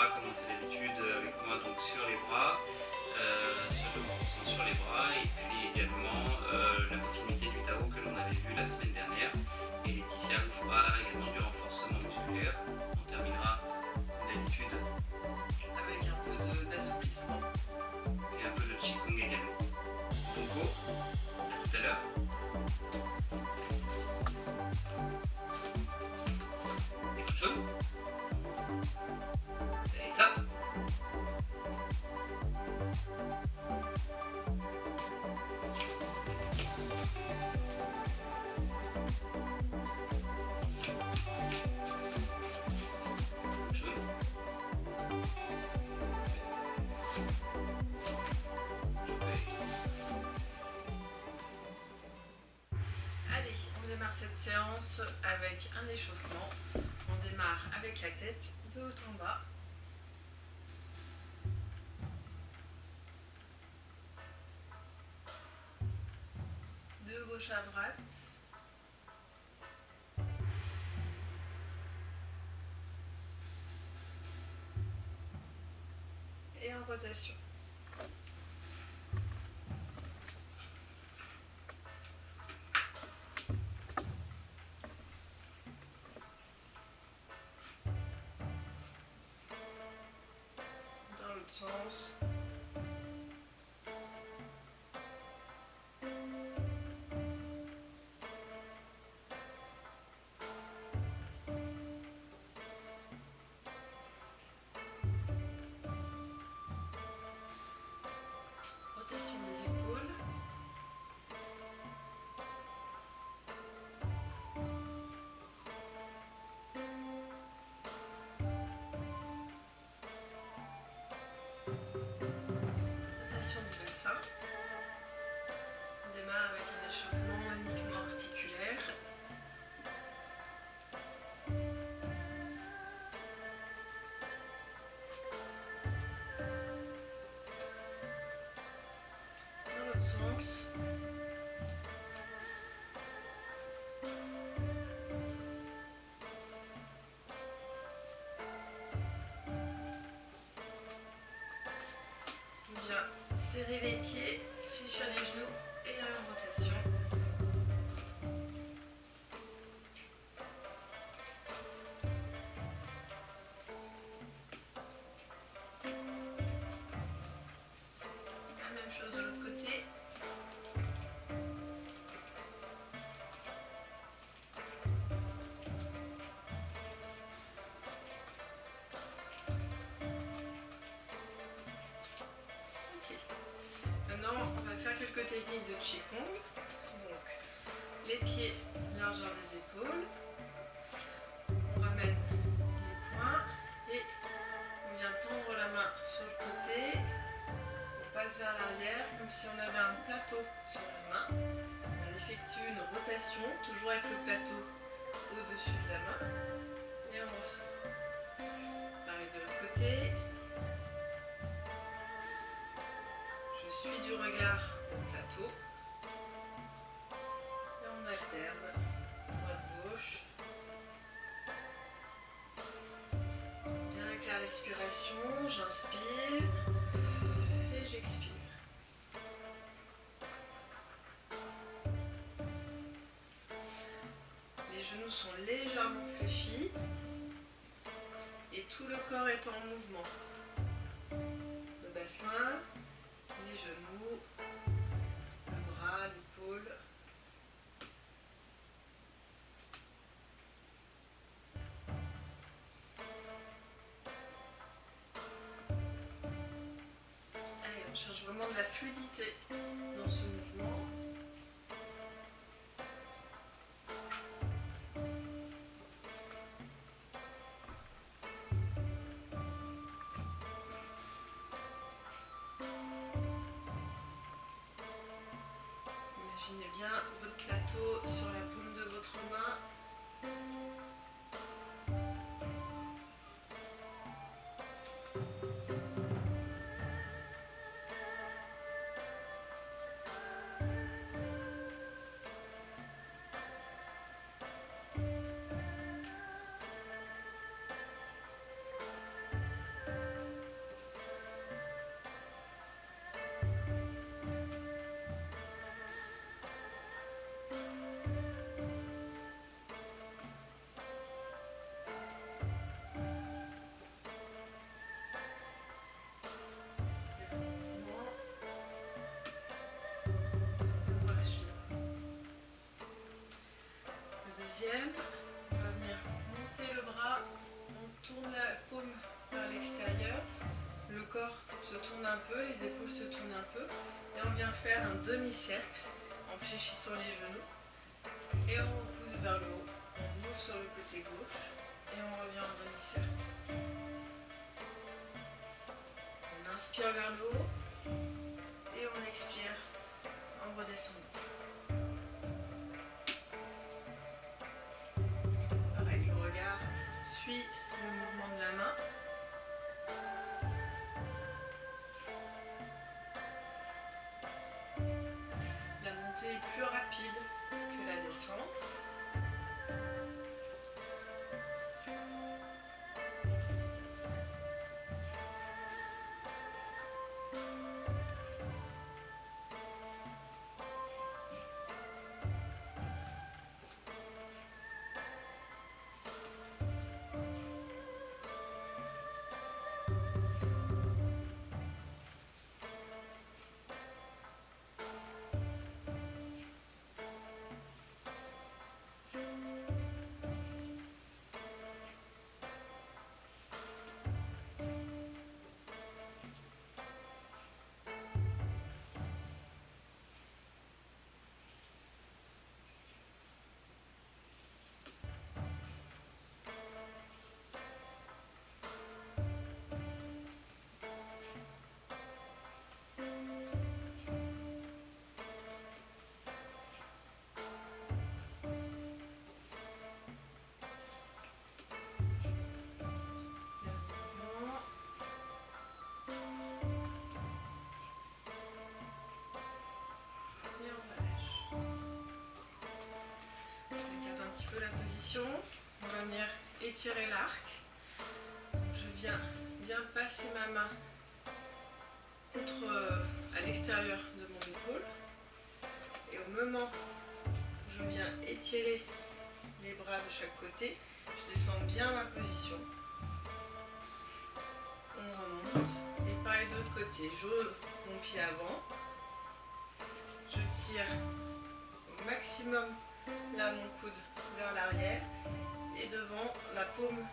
bras comme on fait d'habitude avec moi, donc sur les bras, sur le renforcement sur les bras, et puis également la continuité du Tao que l'on avait vu la semaine dernière. Et Laetitia nous fera également du renforcement musculaire. On terminera comme d'habitude avec un peu d'assouplissement et un peu de Qigong également. Donc à tout à l'heure. Écoute chaud. Et ça. Allez, on démarre cette séance avec un échauffement. On démarre avec la tête de haut en bas. De gauche à droite. Et en rotation. Dans l'autre sens. Rotation des épaules. Rotation du bassin. On démarre avec un échauffement uniquement articulaire. Dans l'autre sens. On vient serrer les pieds, fléchir les genoux et en rotation. La même chose de l'autre côté. Ok. Maintenant, on va faire quelques techniques de Qigong. Donc, les pieds, largeur des épaules. On ramène les poings et on vient tendre la main sur le côté. On passe vers l'arrière comme si on avait un plateau sur la main. On effectue une rotation, toujours avec le plateau au-dessus de la main. Et on ressort. Pareil de l'autre côté. Je suis du regard au plateau. Et on alterne. Droite-gauche. Bien avec la respiration, j'inspire et j'expire. Les genoux sont légèrement fléchis et tout le corps est en mouvement. Le bassin, les genoux, le bras, l'épaule. Allez, on cherche vraiment de la fluidité dans ce mouvement. Imaginez bien votre plateau sur la paume de votre main. paume vers l'extérieur, le corps se tourne un peu, les épaules se tournent un peu, et on vient faire un demi-cercle en fléchissant les genoux, et on repousse vers le haut, on ouvre sur le côté gauche, et on revient en demi-cercle. On inspire vers le haut, et on expire en redescendant. Pareil, le regard suit le mouvement de la main. La montée est plus rapide que la descente. La position, on va venir étirer l'arc. Je viens bien passer ma main à l'extérieur de mon épaule, et au moment où je viens étirer les bras de chaque côté, je descends bien ma position. On remonte, et pareil de l'autre côté, j'ouvre mon pied avant, je tire au maximum là mon coude vers l'arrière, et devant, la paume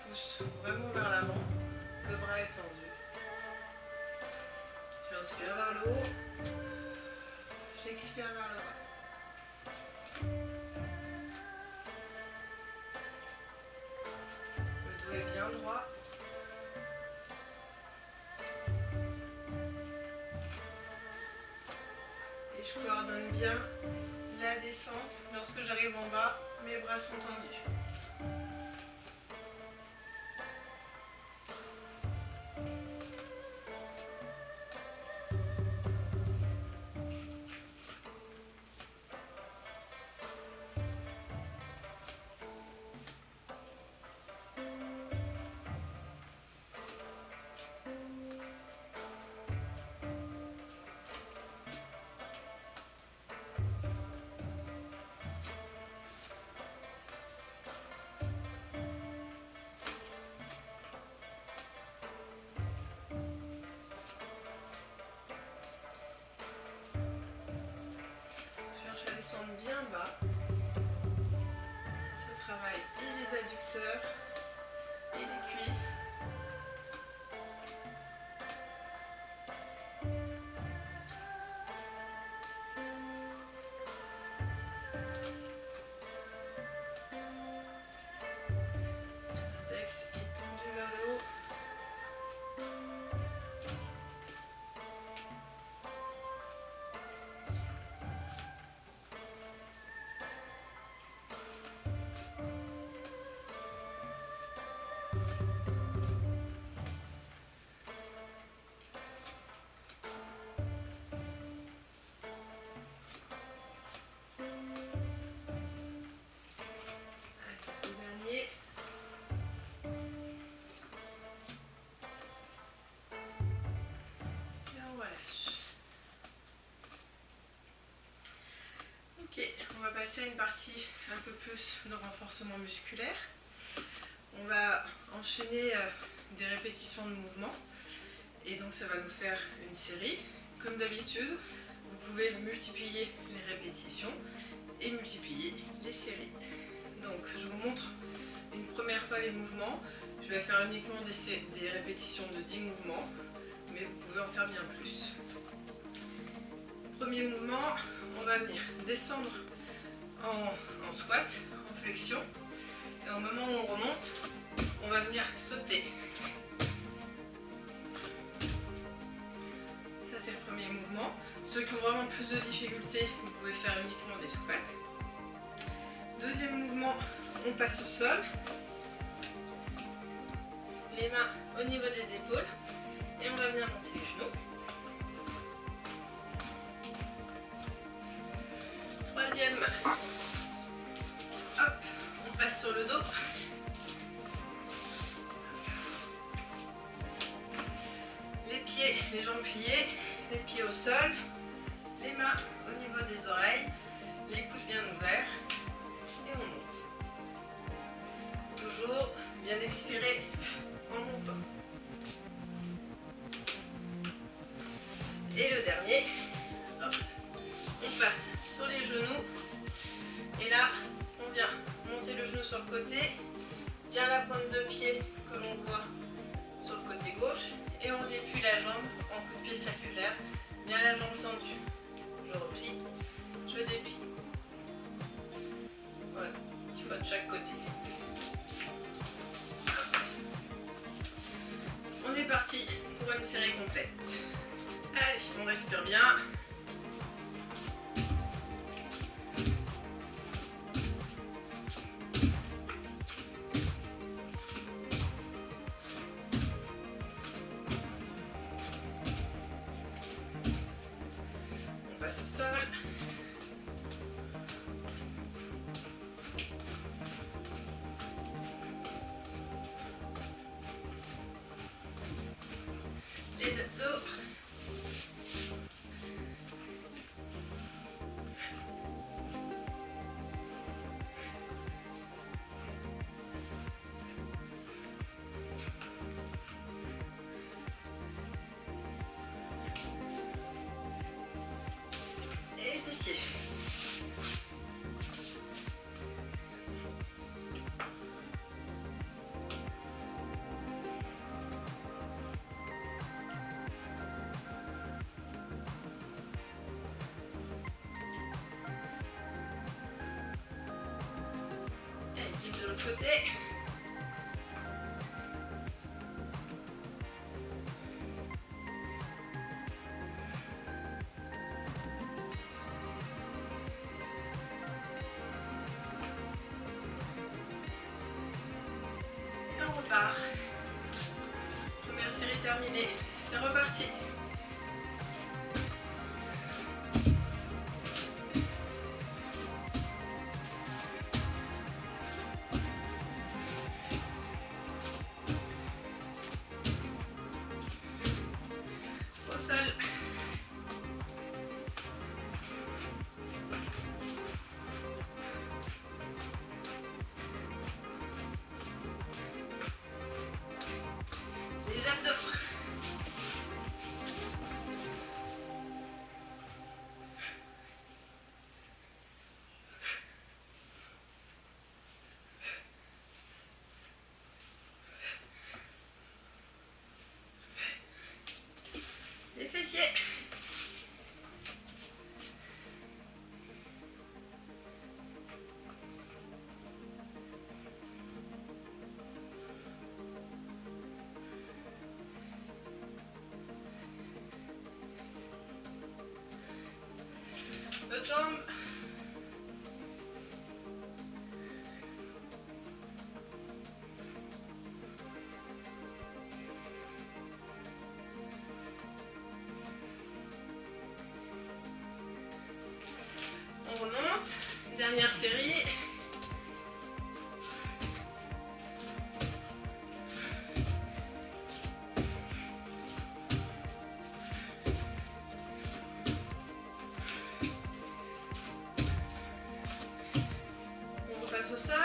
pousse vraiment vers l'avant, le bras est tendu. J'inspire vers le haut, j'expire vers le bas. Le dos est bien droit. Et je coordonne bien la descente. Lorsque j'arrive en bas, mes bras sont tendus. Bien bas. Ça travaille et les adducteurs et les cuisses. L'index est tendu vers le haut. Ok, on va passer à une partie un peu plus de renforcement musculaire. On va enchaîner des répétitions de mouvements, et donc ça va nous faire une série. Comme d'habitude, vous pouvez multiplier les répétitions et multiplier les séries. Donc je vous montre une première fois les mouvements. Je vais faire uniquement des répétitions de 10 mouvements, mais vous pouvez en faire bien plus. Premier mouvement, on va venir descendre en squat, en flexion. Et au moment où on remonte, on va venir sauter. Ça, c'est le premier mouvement. Ceux qui ont vraiment plus de difficultés, vous pouvez faire uniquement des squats. Deuxième mouvement, on passe au sol. Les mains au niveau des épaules. Et on va venir monter les genoux. Troisième, hop, on passe sur le dos. Les pieds, les jambes pliées, les pieds au sol, les mains au niveau des oreilles, les coudes bien ouverts et on monte. Toujours bien expirer en montant. Et le dernier, hop, on passe sur les genoux et là on vient monter le genou sur le côté, bien la pointe de pied que l'on voit sur le côté gauche et on déplie la jambe en coup de pied circulaire, bien la jambe tendue. Je replie, je déplie. Voilà, petit fois de chaque côté. On est parti pour une série complète. Allez, on respire bien. On passe au sol. Les abdos. Et les fessiers. Et une petite de l'autre côté. Et on repart. Première série terminée. C'est reparti. Au sol. Les abdos. Les fessiers. L'autre jambe. On remonte. Dernière série. On repasse au sol.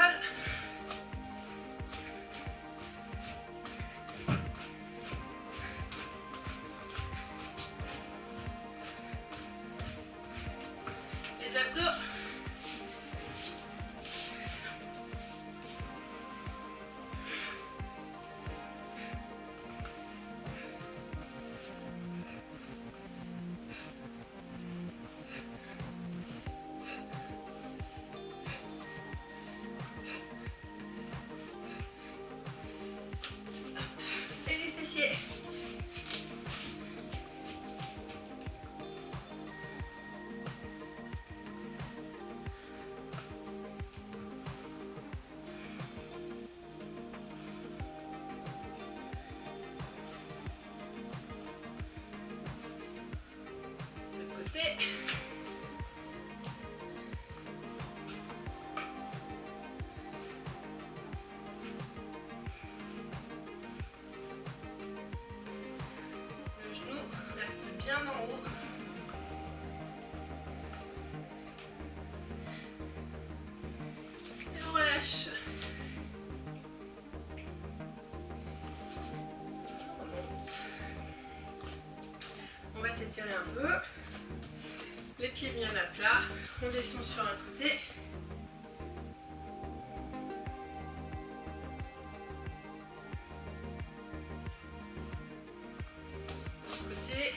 Les abdos. Le genou reste bien en haut. Et on relâche. On remonte. On va s'étirer un peu. Les pieds bien à plat. On descend sur un côté. Côté.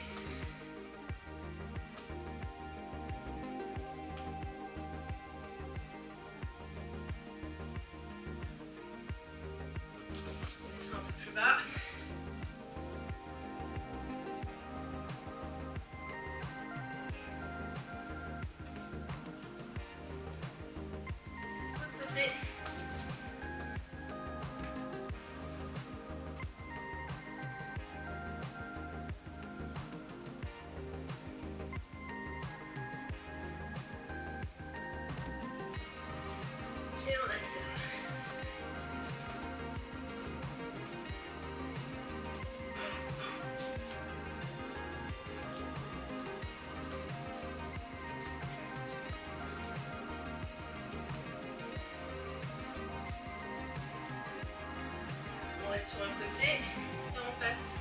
On descend un peu plus bas. Autre côté. Et on alterne. On reste sur un côté et on passe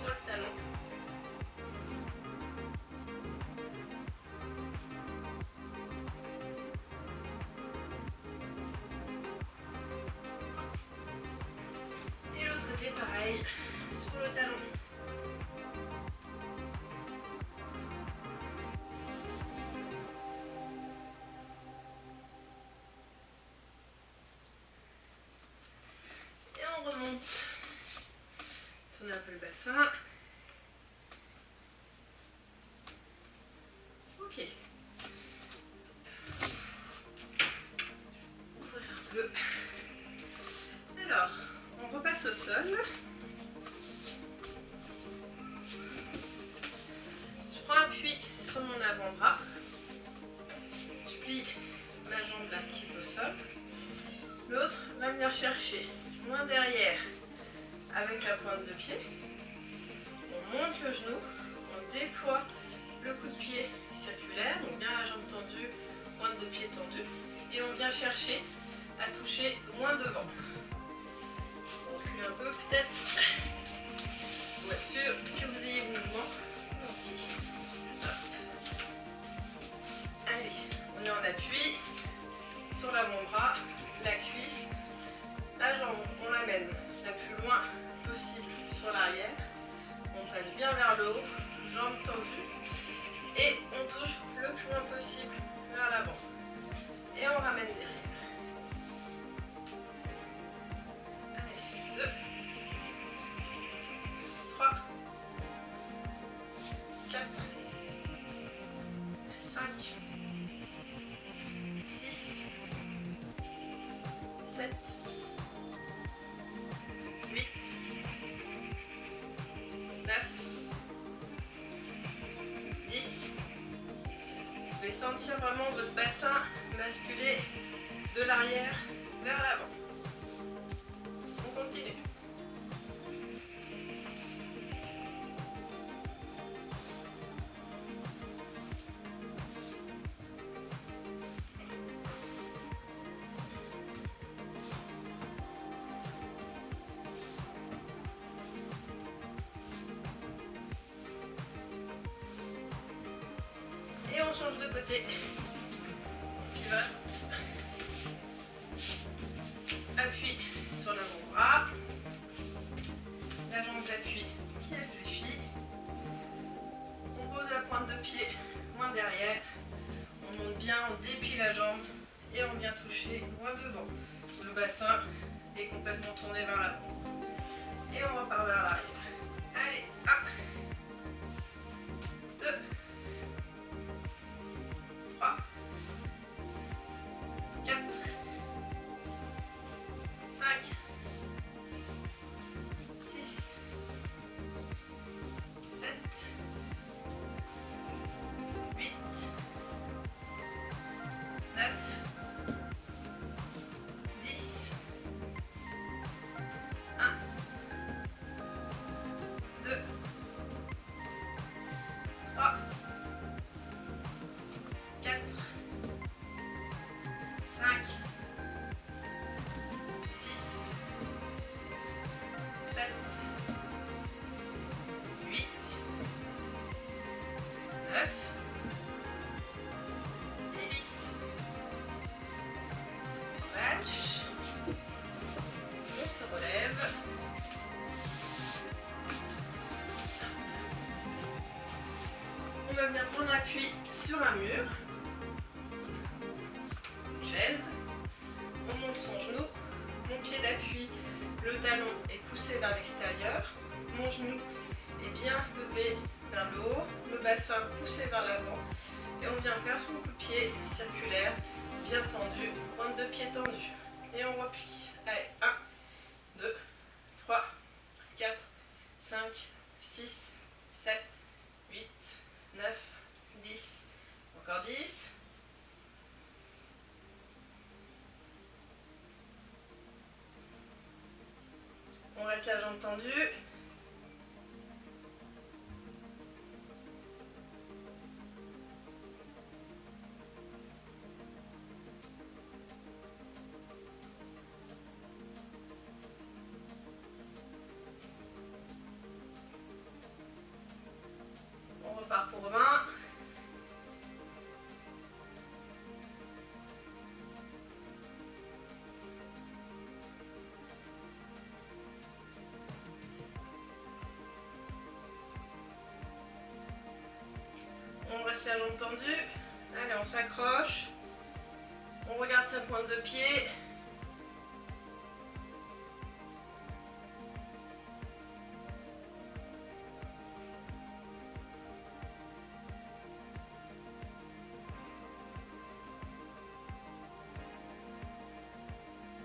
sur le talon. Et l'autre côté pareil, sur le talon. Et on remonte. Tourne un peu le bassin. Ok. Ouvrir un peu. Alors, on repasse au sol. Je prends appui sur mon avant-bras. Je plie ma jambe là qui est au sol. L'autre va venir chercher loin derrière avec la pointe de pied. On monte le genou, on déploie le coup de pied circulaire, donc bien la jambe tendue, pointe de pied tendue, et on vient chercher à toucher loin devant. On recule un peu peut-être pour être sûr que vous ayez le mouvement entier. Hop. Allez, on est en appui sur l'avant-bras, la cuisse, la jambe, on l'amène la plus loin possible sur l'arrière. On passe bien vers le haut, jambes tendues, et on touche le plus loin possible vers l'avant. Et on ramène derrière. Allez, 2, 3, 4, 5, 6, 7, 8, 9, 10. Vous pouvez sentir vraiment votre bassin basculer de l'arrière vers l'avant. On continue. Et on change de côté. On pivote. Appui sur l'avant-bras. La jambe d'appui qui est fléchie. On pose la pointe de pied loin derrière. On monte bien, on déplie la jambe et on vient toucher loin devant. Le bassin est complètement tourné vers l'avant. Et on repart vers l'arrière. Allez, 1, 2, 3, 4, 5, 6, 7, 8, va venir prendre appui sur un mur, une chaise. On monte son genou, mon pied d'appui, le talon est poussé vers l'extérieur, mon genou est bien levé vers le haut, le bassin poussé vers l'avant et on vient faire son coup de pied circulaire, bien tendu, pointe de pied tendue et on replie. Allez, 1, 2, 3, 4, 5, 6, 7, 8, 9, 10, encore 10. On reste la jambe tendue. On repart pour 20. On reste la jambe tendue. Allez, on s'accroche. On regarde sa pointe de pied.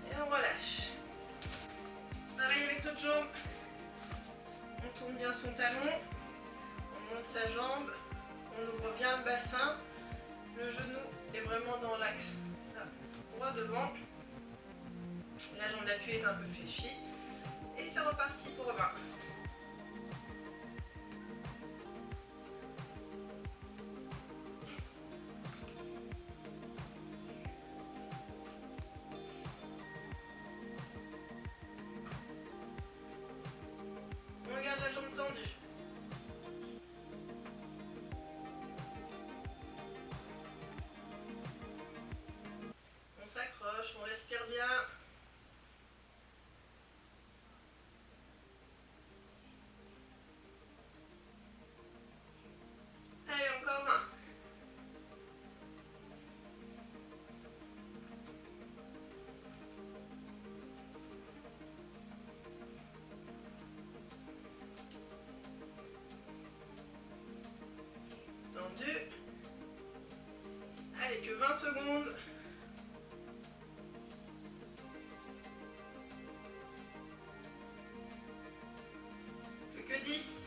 Et on relâche. Pareil avec l'autre jambe. On tourne bien son talon. On monte sa jambe. On ouvre bien le bassin. Le genou est vraiment dans l'axe droit devant. La jambe d'appui est un peu fléchie. Et c'est reparti pour 20. On garde la jambe tendue. On s'accroche, on respire bien. Allez, encore 20. Tendu. Allez, que 20 secondes. Plus que 10.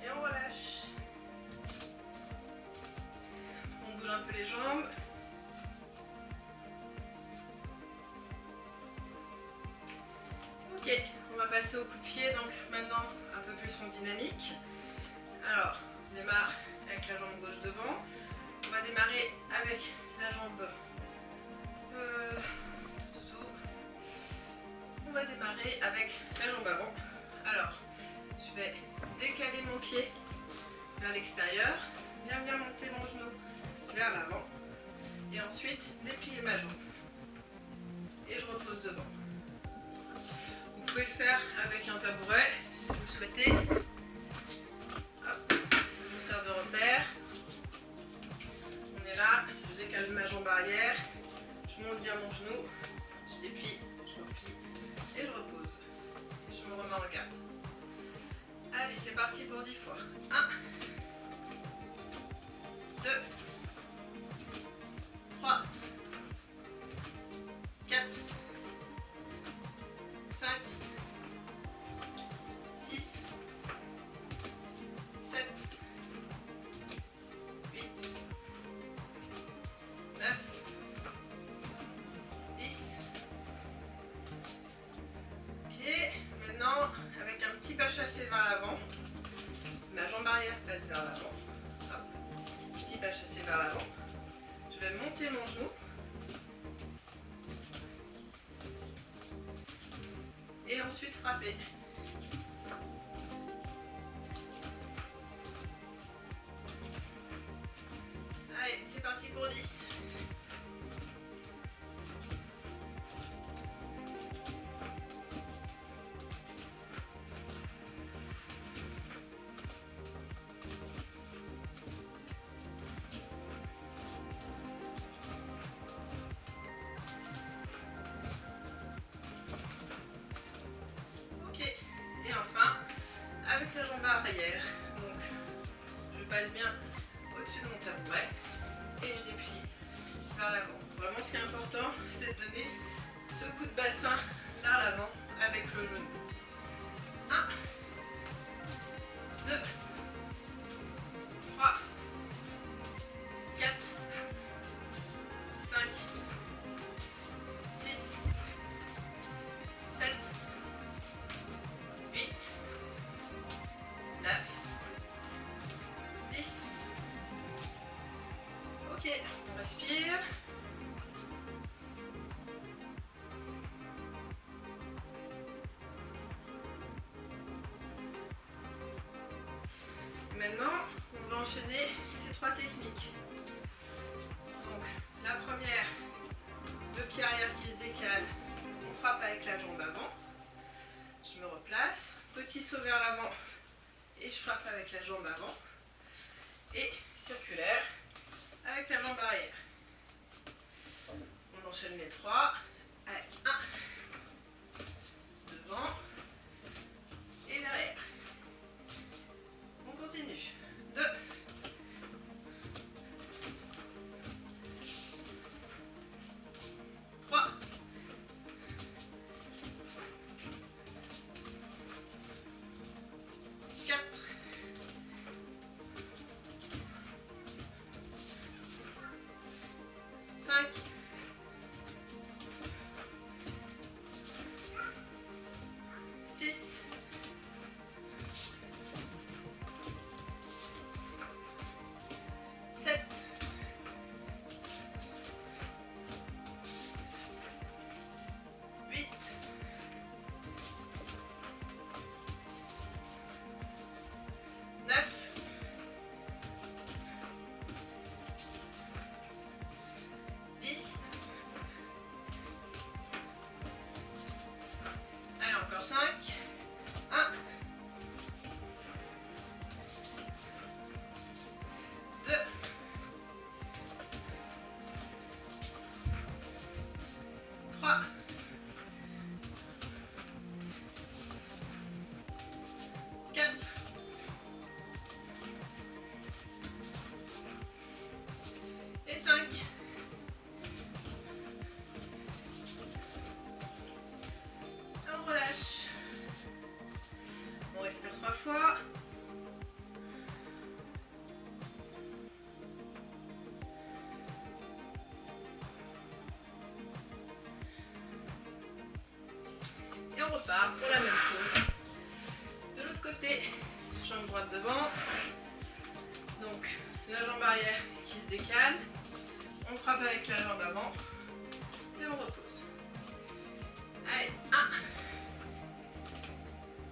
Et on relâche. On bouge un peu les jambes. Ok, on va passer au coup de pied, donc maintenant un peu plus en dynamique. Alors, on démarre avec la jambe gauche devant. On va démarrer avec la jambe... On va démarrer avec la jambe avant. Alors, je vais décaler mon pied vers l'extérieur, bien monter mon genou vers l'avant et ensuite déplier ma jambe. Et je repose devant. Vous pouvez le faire avec un tabouret si vous le souhaitez. Hop, ça vous sert de repère. On est là, je décale ma jambe arrière, je monte bien mon genou, je déplie, je replie et je repose. Et je me remets en garde. Allez, c'est parti pour 10 fois. 1, 2, 3, 4, 5, 6, 7, 8, 9, 10. Ok, maintenant avec un petit pas chassé vers l'avant, ma jambe arrière passe vers l'avant. Petit pas chassé vers l'avant. Je vais monter mon genou. Et ensuite frapper. Allez, c'est parti pour 10. important, c'est de donner ce coup de bassin vers l'avant avec le genou. 1, 2, 3, 4, 5, 6, 7, 8, 9, 10. Ok, on respire. Maintenant, on va enchaîner ces 3 techniques. Donc, la première, le pied arrière qui se décale, on frappe avec la jambe avant. Je me replace, petit saut vers l'avant et je frappe avec la jambe avant. Et circulaire avec la jambe arrière. On enchaîne les 3. Allez, 1, devant et derrière. On continue. 2, 3, 4, 5, 6, 7, 8, 9, 10. Allez, encore 5. 1, 2, 3, 4, 5. Et on relâche. On respire 3 fois. Et on repart pour la même chose. De l'autre côté, jambe droite devant. Donc la jambe arrière qui se décale. On frappe avec la jambe avant. Et on repose. Allez,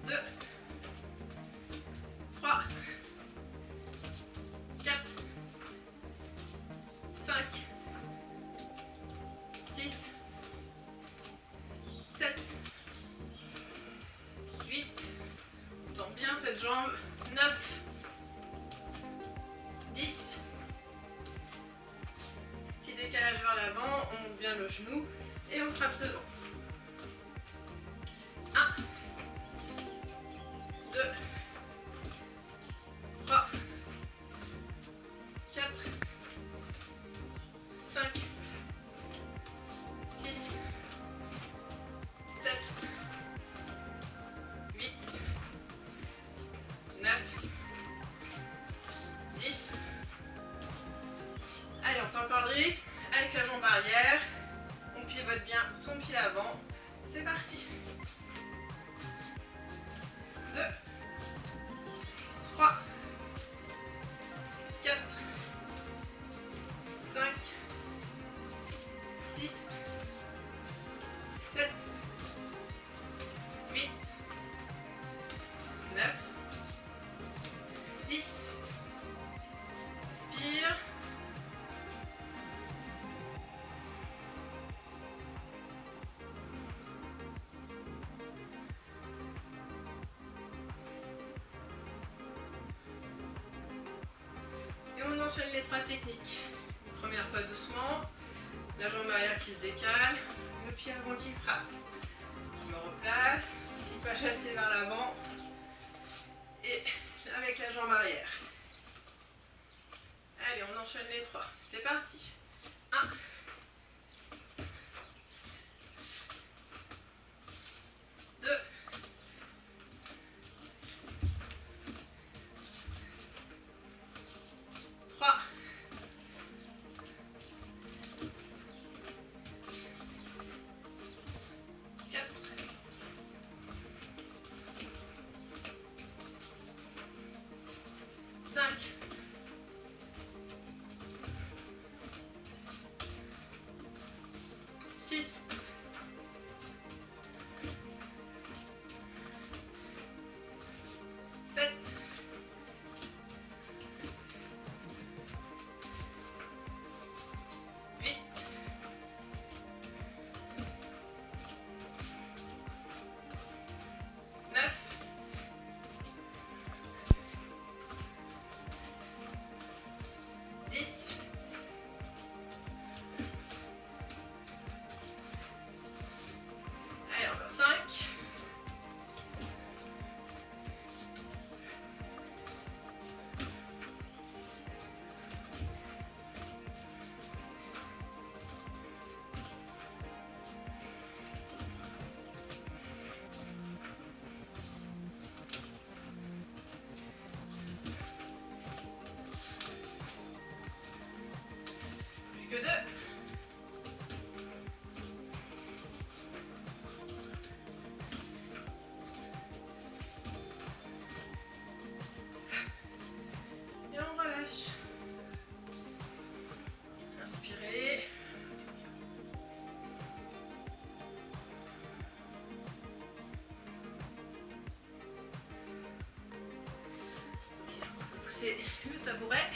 1, 2, 3, 4, 5, 6, 7, 8, on tend bien cette jambe, 9, 10, petit décalage vers l'avant, on monte bien le genou et on frappe devant. 1, 2, 3, 4, 5, 6, 7, 8, 9, 10. Allez, on part par le rythme avec la jambe arrière. On pivote bien son pied avant. C'est parti. 2, 3, 4, 5, 6, 7, 8, 9, 10. Inspire. Et on enchaîne les 3 techniques. Une première fois doucement, la jambe arrière qui se décale, le pied avant qui frappe. Je me replace, petit pas chassé vers l'avant et avec la jambe arrière. Allez, on enchaîne les 3. C'est parti. 1, pousser le tabouret.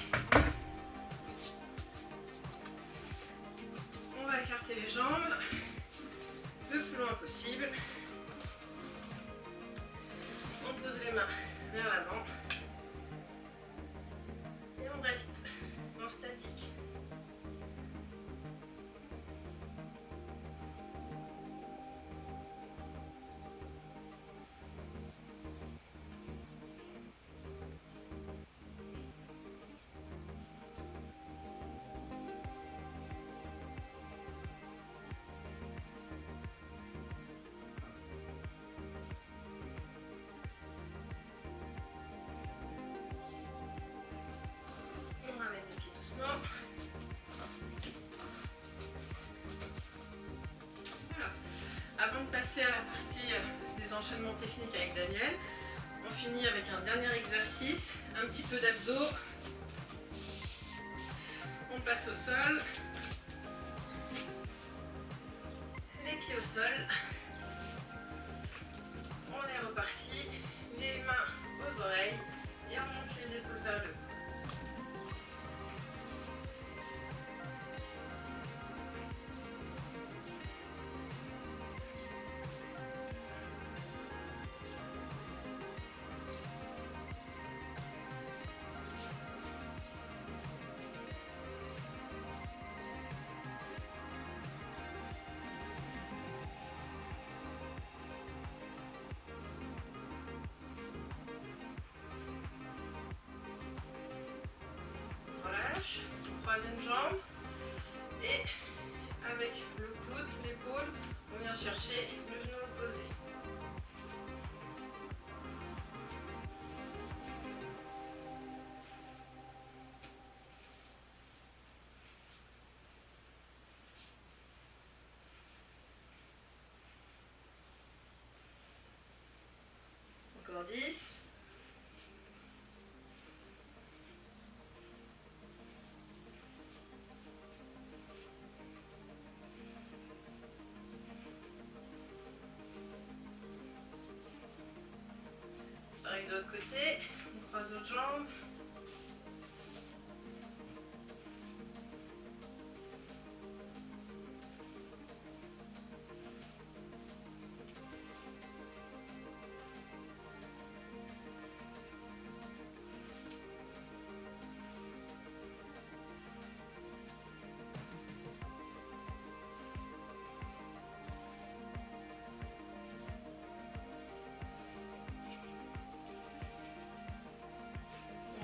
On va écarter les jambes le plus loin possible. On pose les mains vers l'avant. Et on reste en statique. On ramène les pieds doucement. Voilà. Avant de passer à la partie des enchaînements techniques avec Daniel, on finit avec un dernier exercice, un petit peu d'abdos. On passe au sol. Les pieds au sol. On est reparti. Les mains aux oreilles et on monte les épaules vers le haut. Troisième jambe et avec le coude, l'épaule, on vient chercher le genou opposé. Encore 10. Pareil de l'autre côté, on croise l'autre jambe.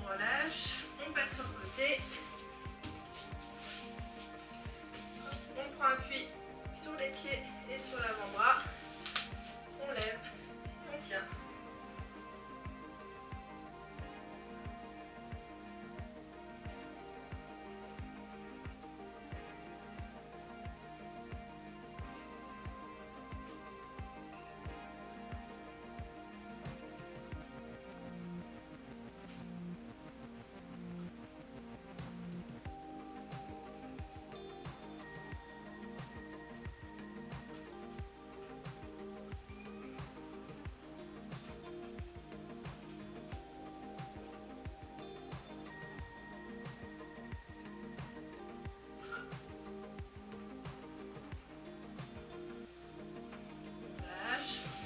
On relâche, on passe sur le côté. On prend appui sur les pieds et sur l'avant-bras. On lève et on tient.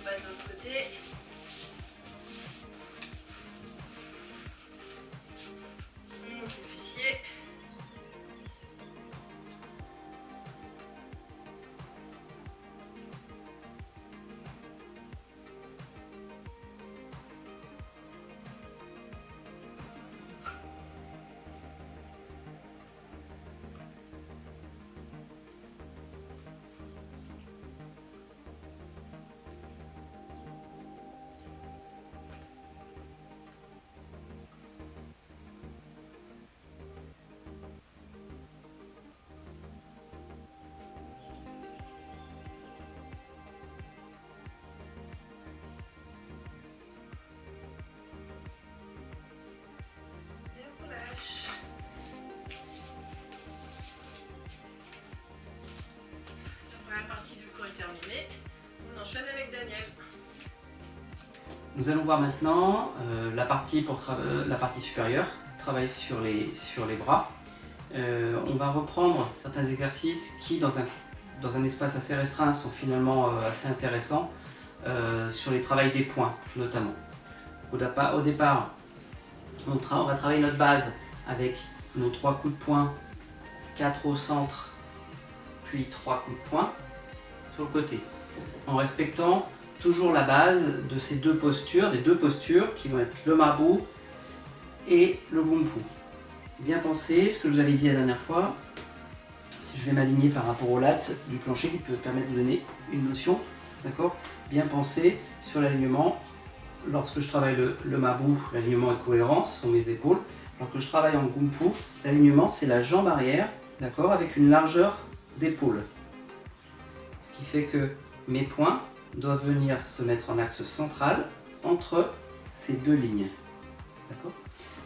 De l'autre côté. On monte les fessiers. terminé. On enchaîne avec Daniel. Nous allons voir maintenant la partie supérieure, travail sur les bras. On va reprendre certains exercices qui, dans un espace assez restreint, sont finalement assez intéressants, sur les travails des poings notamment. Au départ, on va travailler notre base avec nos 3 coups de poing, 4 au centre, puis 3 coups de poing sur le côté, en respectant toujours la base de ces deux postures, des deux postures qui vont être le Mabu et le Gumpu. Bien penser ce que je vous avais dit la dernière fois, si je vais m'aligner par rapport aux lattes du plancher qui peut permettre de vous donner une notion, d'accord? Bien penser sur l'alignement. Lorsque je travaille le Mabu, l'alignement est cohérent sur mes épaules. Lorsque je travaille en Gumpu, l'alignement c'est la jambe arrière, d'accord, avec une largeur d'épaule. Ce qui fait que mes poings doivent venir se mettre en axe central entre ces deux lignes. D'accord?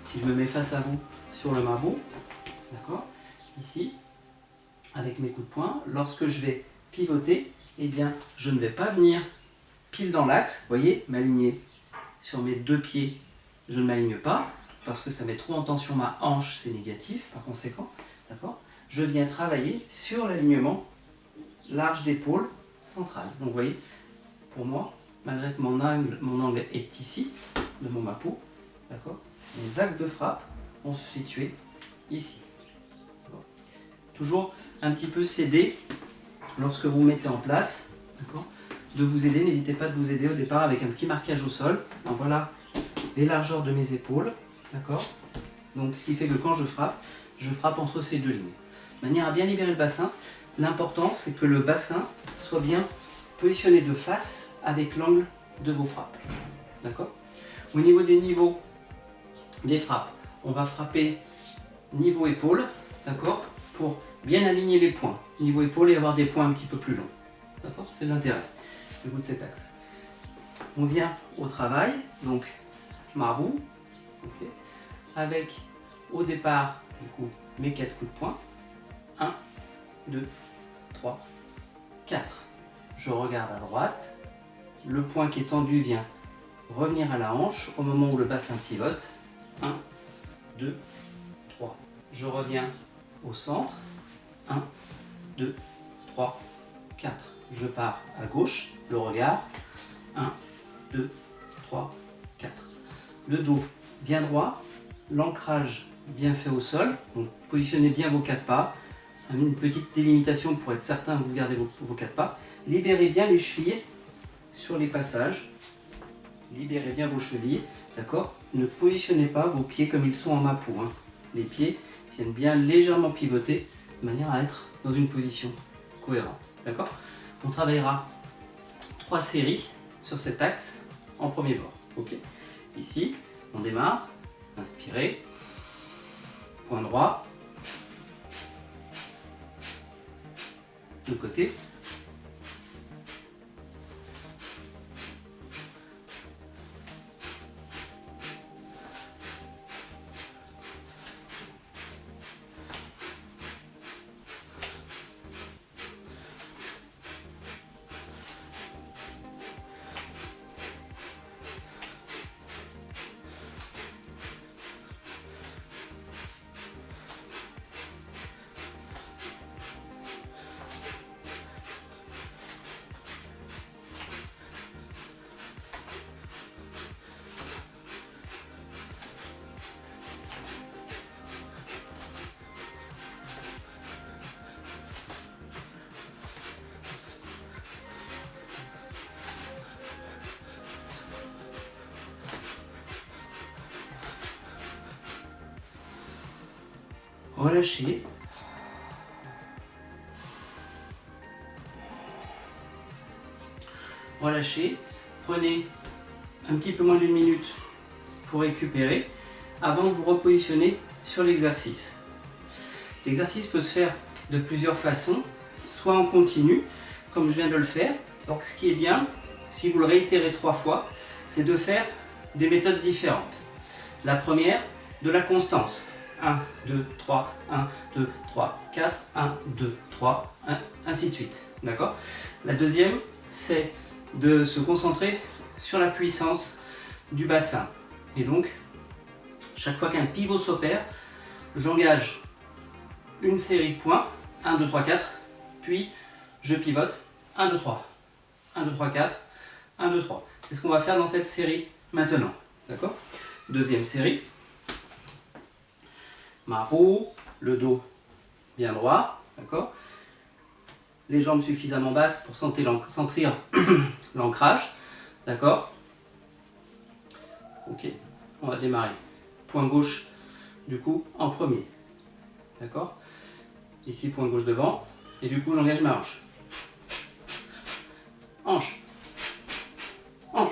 Si je me mets face à vous sur le Mabu, d'accord, ici, avec mes coups de poing, lorsque je vais pivoter, eh bien, je ne vais pas venir pile dans l'axe, vous voyez, m'aligner sur mes deux pieds, je ne m'aligne pas, parce que ça met trop en tension ma hanche, c'est négatif, par conséquent, d'accord? Je viens travailler sur l'alignement large d'épaule centrale. Donc vous voyez, pour moi, malgré que mon angle est ici, de mon Mabu, d'accord, les axes de frappe vont se situer ici. Toujours un petit peu s'aider lorsque vous mettez en place, de vous aider. N'hésitez pas de vous aider au départ avec un petit marquage au sol. Donc voilà les largeurs de mes épaules, d'accord. Donc ce qui fait que quand je frappe entre ces deux lignes. De manière à bien libérer le bassin, l'important c'est que le bassin soit bien positionné de face avec l'angle de vos frappes, d'accord. Au niveau des niveaux des frappes, on va frapper niveau épaule, d'accord, pour bien aligner les points, niveau épaule et avoir des points un petit peu plus longs, d'accord, c'est l'intérêt du bout de cet axe. On vient au travail, donc Mabu, okay, avec au départ du coup mes 4 coups de poing, 1, 2, 3, 4. Je regarde à droite, le poing qui est tendu vient revenir à la hanche au moment où le bassin pivote, 1, 2, 3. Je reviens au centre, 1, 2, 3, 4. Je pars à gauche, le regard, 1, 2, 3, 4. Le dos bien droit, l'ancrage bien fait au sol, donc positionnez bien vos 4 pas, une petite délimitation pour être certain que vous gardez vos 4 pas. Libérez bien les chevilles sur les passages, libérez bien vos chevilles, d'accord. Ne positionnez pas vos pieds comme ils sont en Mabu, hein. Les pieds viennent bien légèrement pivoter de manière à être dans une position cohérente, d'accord. On travaillera 3 séries sur cet axe en premier bord, ok. Ici, on démarre, inspirez, point droit, de côté, relâchez. Relâchez. Prenez un petit peu moins d'une minute pour récupérer avant de vous repositionner sur l'exercice. L'exercice peut se faire de plusieurs façons, soit en continu, comme je viens de le faire. Donc ce qui est bien, si vous le réitérez 3 fois, c'est de faire des méthodes différentes. La première, de la constance. 1, 2, 3, 1, 2, 3, 4, 1, 2, 3, 1, ainsi de suite. D'accord ? La deuxième, c'est de se concentrer sur la puissance du bassin. Et donc, Chaque fois qu'un pivot s'opère, j'engage une série de points, 1, 2, 3, 4, puis je pivote, 1, 2, 3, 1, 2, 3, 4, 1, 2, 3. C'est ce qu'on va faire dans cette série maintenant. D'accord? Deuxième série. Marabout, le dos bien droit, d'accord? Les jambes suffisamment basses pour sentir l'ancrage, d'accord? Ok, on va démarrer. Point gauche, du coup, en premier, d'accord? Ici, point gauche devant, et du coup, j'engage ma hanche. Hanche. Hanche.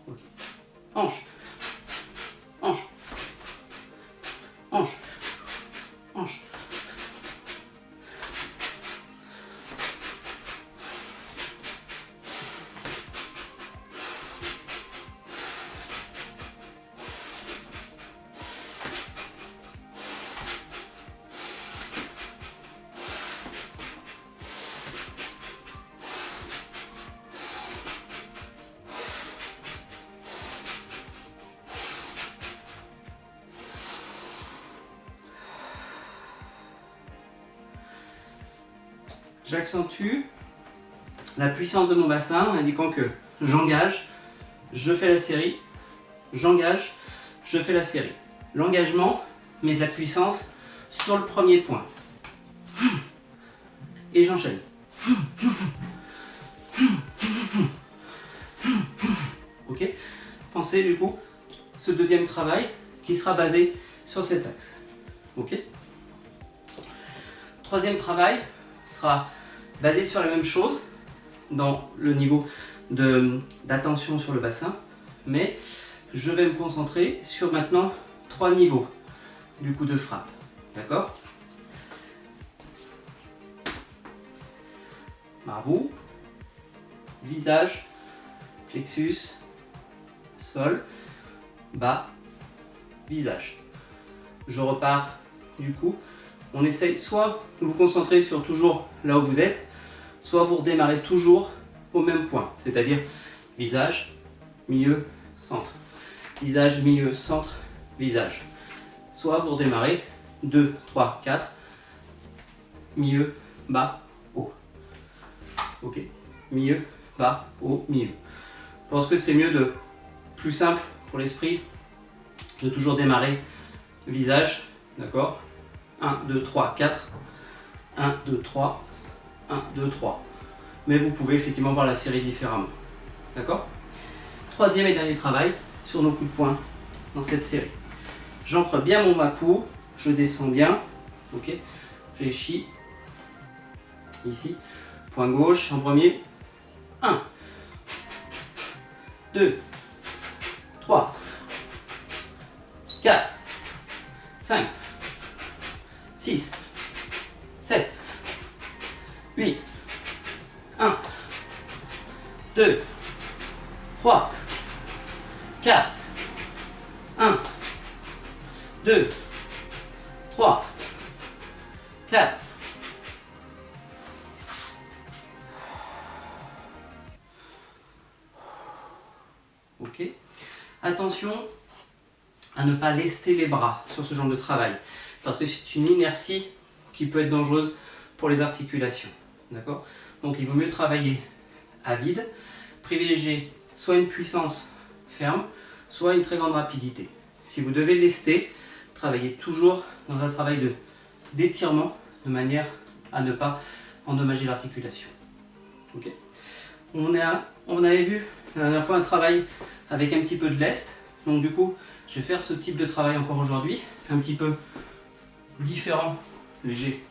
Okay. Hanche. Hanche. Hanche. Hanche. J'accentue la puissance de mon bassin en indiquant que j'engage, je fais la série, j'engage, je fais la série. L'engagement met de la puissance sur le premier point. Et j'enchaîne. Ok? Pensez du coup ce deuxième travail qui sera basé sur cet axe. Ok? Troisième travail sera basé sur la même chose dans le niveau d'attention sur le bassin, mais je vais me concentrer sur maintenant 3 niveaux du coup de frappe. D'accord? Marabout, visage, plexus, sol, bas, visage. Je repars du coup. On essaye soit de vous concentrer sur toujours là où vous êtes, soit vous redémarrez toujours au même point, c'est-à-dire visage, milieu, centre. Visage, milieu, centre, visage. Soit vous redémarrez 2, 3, 4, milieu, bas, haut. Ok, milieu, bas, haut, milieu. Je pense que c'est mieux plus simple pour l'esprit, de toujours démarrer visage, d'accord? 1, 2, 3, 4, 1, 2, 3, 1, 2, 3. Mais vous pouvez effectivement voir la série différemment. D'accord? Troisième et dernier travail sur nos coups de poing dans cette série. J'ancre bien mon mapou, je descends bien. Ok? Fléchis. Ici. Point gauche en premier. 1, 2, 3, 4, 5. 6, 7, 8, 1, 2, 3, 4, 1, 2, 3, 4. Ok. Attention à ne pas lester les bras sur ce genre de travail, parce que c'est une inertie qui peut être dangereuse pour les articulations. D'accord? Donc il vaut mieux travailler à vide, privilégier soit une puissance ferme, soit une très grande rapidité. Si vous devez lester, travaillez toujours dans un travail d'étirement de manière à ne pas endommager l'articulation. Okay? On avait vu la dernière fois un travail avec un petit peu de lest, donc du coup je vais faire ce type de travail encore aujourd'hui, un petit peu différent, léger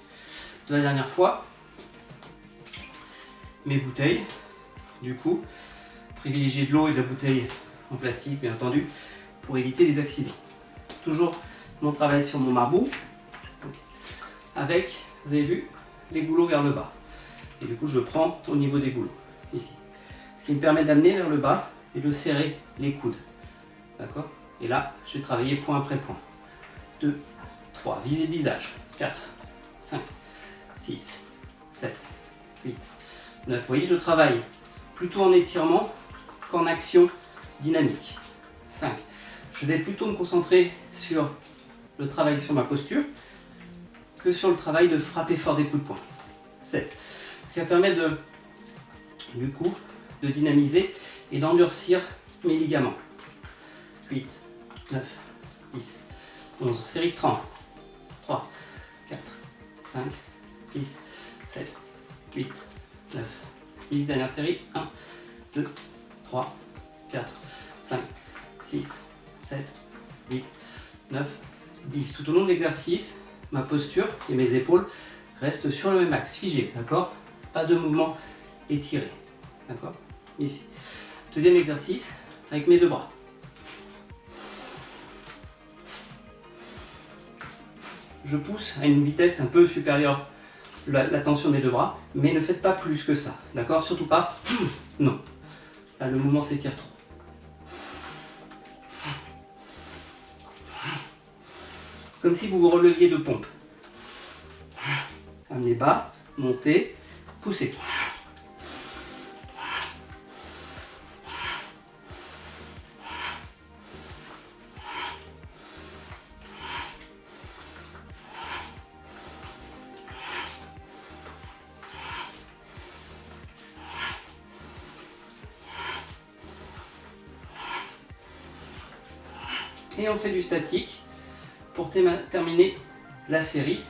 de la dernière fois. Mes bouteilles, du coup, privilégier de l'eau et de la bouteille en plastique bien entendu pour éviter les accidents. Toujours mon travail sur mon marabout, avec, vous avez vu, les goulots vers le bas. Et du coup je prends au niveau des goulots, ici. Ce qui me permet d'amener vers le bas et de serrer les coudes. D'accord? Et là, je vais travailler point après point. 2, 3, viser le visage. 4, 5, 6, 7, 8, 9. Vous voyez, je travaille plutôt en étirement qu'en action dynamique. 5. je vais plutôt me concentrer sur le travail sur ma posture que sur le travail de frapper fort des coups de poing. 7. Ce qui va permettre du coup de dynamiser et d'endurcir mes ligaments. 8, 9, 10, 11, série de 30. 3, 4, 5, 6, 7, 8, 9, 10, dernière série. 1, 2, 3, 4, 5, 6, 7, 8, 9, 10. Tout au long de l'exercice, ma posture et mes épaules restent sur le même axe, figé, d'accord? Pas de mouvement étiré, d'accord? Ici. Deuxième exercice, avec mes deux bras. Je pousse à une vitesse un peu supérieure la tension des deux bras, mais ne faites pas plus que ça, d'accord? Surtout pas, non. Là, le mouvement s'étire trop. Comme si vous vous releviez de pompe. Amenez bas, montez, poussez. Et on fait du statique pour terminer la série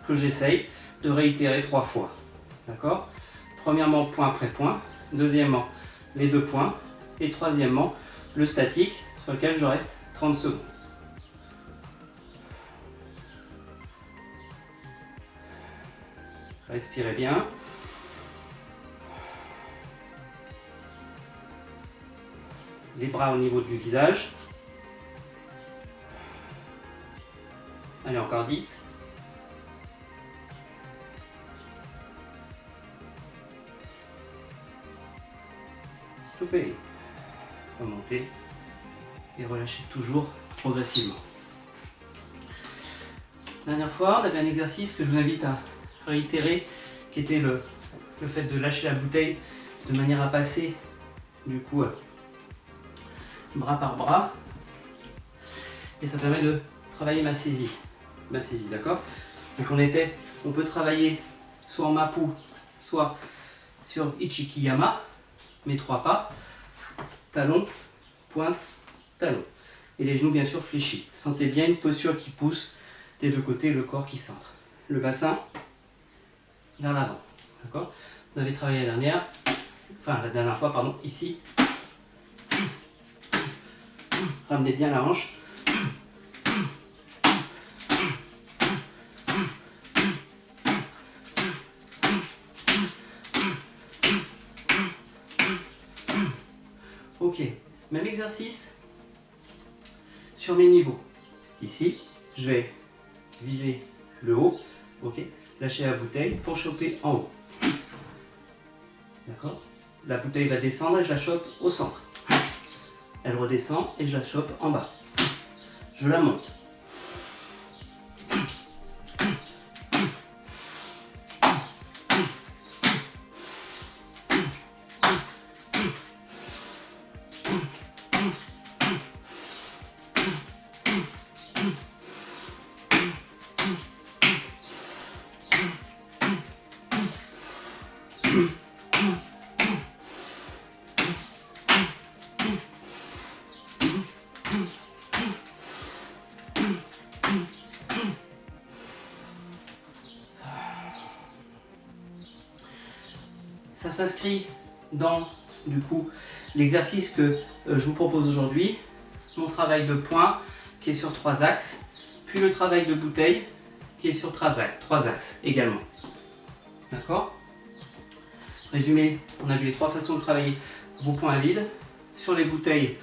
que j'essaye de réitérer 3 fois. D'accord? Premièrement, point après point. Deuxièmement, les 2 points. Et troisièmement, le statique sur lequel je reste 30 secondes. Respirez bien. Les bras au niveau du visage. Allez, encore 10. Stoppez. Remontez. Et relâchez toujours progressivement. Dernière fois, on avait un exercice que je vous invite à réitérer, qui était le fait de lâcher la bouteille de manière à passer, du coup, bras par bras. Et ça permet de travailler ma saisie. D'accord? Donc on peut travailler soit en Mapu, soit sur Ichikiyama, mes 3 pas, talon, pointe, talon. Et les genoux bien sûr fléchis. Sentez bien une posture qui pousse des deux côtés, le corps qui centre. Le bassin vers l'avant. D'accord? On avait travaillé la dernière fois, pardon, ici. Ramenez bien la hanche. Ok, même exercice sur mes niveaux. Ici, je vais viser le haut, ok, lâcher la bouteille pour choper en haut. D'accord? La bouteille va descendre et je la chope au centre. Elle redescend et je la chope en bas. Je la monte. Ça s'inscrit dans, du coup, l'exercice que je vous propose aujourd'hui. Mon travail de poing qui est sur 3 axes, puis le travail de bouteille qui est sur 3 axes également. D'accord? Résumé, on a vu les 3 façons de travailler vos poings à vide. Sur les bouteilles,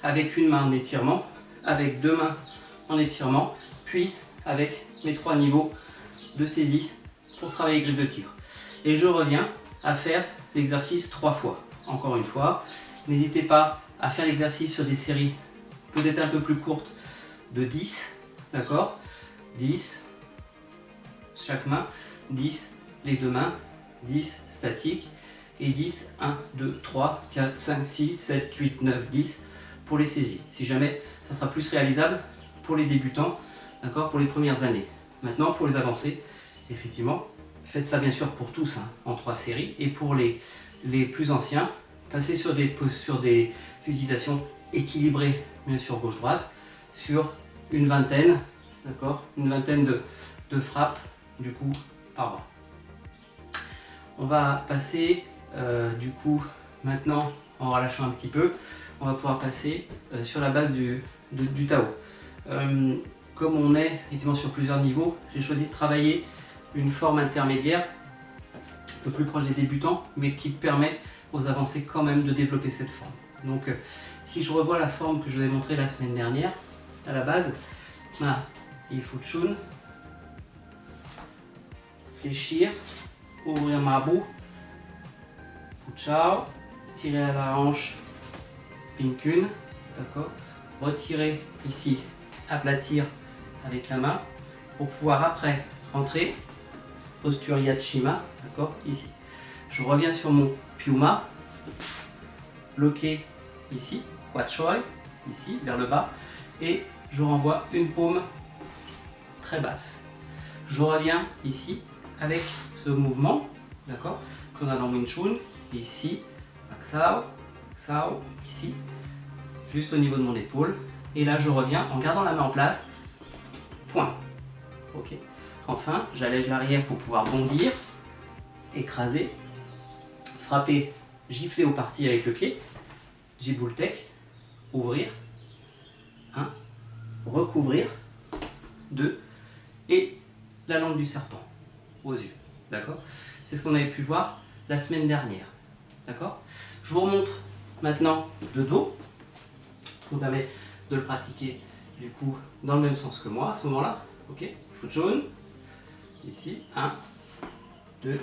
avec une main en étirement, avec 2 mains en étirement, puis avec mes 3 niveaux de saisie pour travailler griffe de tigre. Et je reviens à faire l'exercice 3 fois. Encore une fois, n'hésitez pas à faire l'exercice sur des séries peut-être un peu plus courtes de 10, d'accord? 10, chaque main, 10, les 2 mains, 10 statique et 10, 1, 2, 3, 4, 5, 6, 7, 8, 9, 10 pour les saisies. Si jamais, ça sera plus réalisable pour les débutants, d'accord, pour les premières années. Maintenant, pour les avancés, effectivement, faites ça bien sûr pour tous, hein, en 3 séries. Et pour les plus anciens, passez sur des utilisations équilibrées, bien sûr gauche-droite, sur une vingtaine, d'accord, une vingtaine de frappes, du coup, par bras. On va passer, du coup, maintenant, en relâchant un petit peu, on va pouvoir passer sur la base du Tao. Comme on est effectivement sur plusieurs niveaux, j'ai choisi de travailler une forme intermédiaire, un peu plus proche des débutants, mais qui permet aux avancés quand même de développer cette forme. Donc si je revois la forme que je vous ai montrée la semaine dernière, à la base, il faut chun, fléchir, ouvrir ma boue, chao, tirer à la hanche, pinkun, d'accord, retirer ici, aplatir avec la main, pour pouvoir après rentrer, posture Yachima, d'accord, ici. Je reviens sur mon Piuma, bloqué ici, Wachoi, ici, vers le bas, et je renvoie une paume très basse. Je reviens ici avec ce mouvement, d'accord, qu'on a dans Wing Chun, ici, Sao, Sao, ici, juste au niveau de mon épaule. Et là, je reviens en gardant la main en place, point. Ok. Enfin, j'allège l'arrière pour pouvoir bondir, écraser, frapper, gifler au parti avec le pied, Jibultek, ouvrir, 1, recouvrir, 2, et la langue du serpent aux yeux. D'accord? C'est ce qu'on avait pu voir la semaine dernière. D'accord? Je vous remontre maintenant de dos. Je vous permets de le pratiquer du coup dans le même sens que moi à ce moment-là. Ok? Foot jaune. Ici. 1, 2,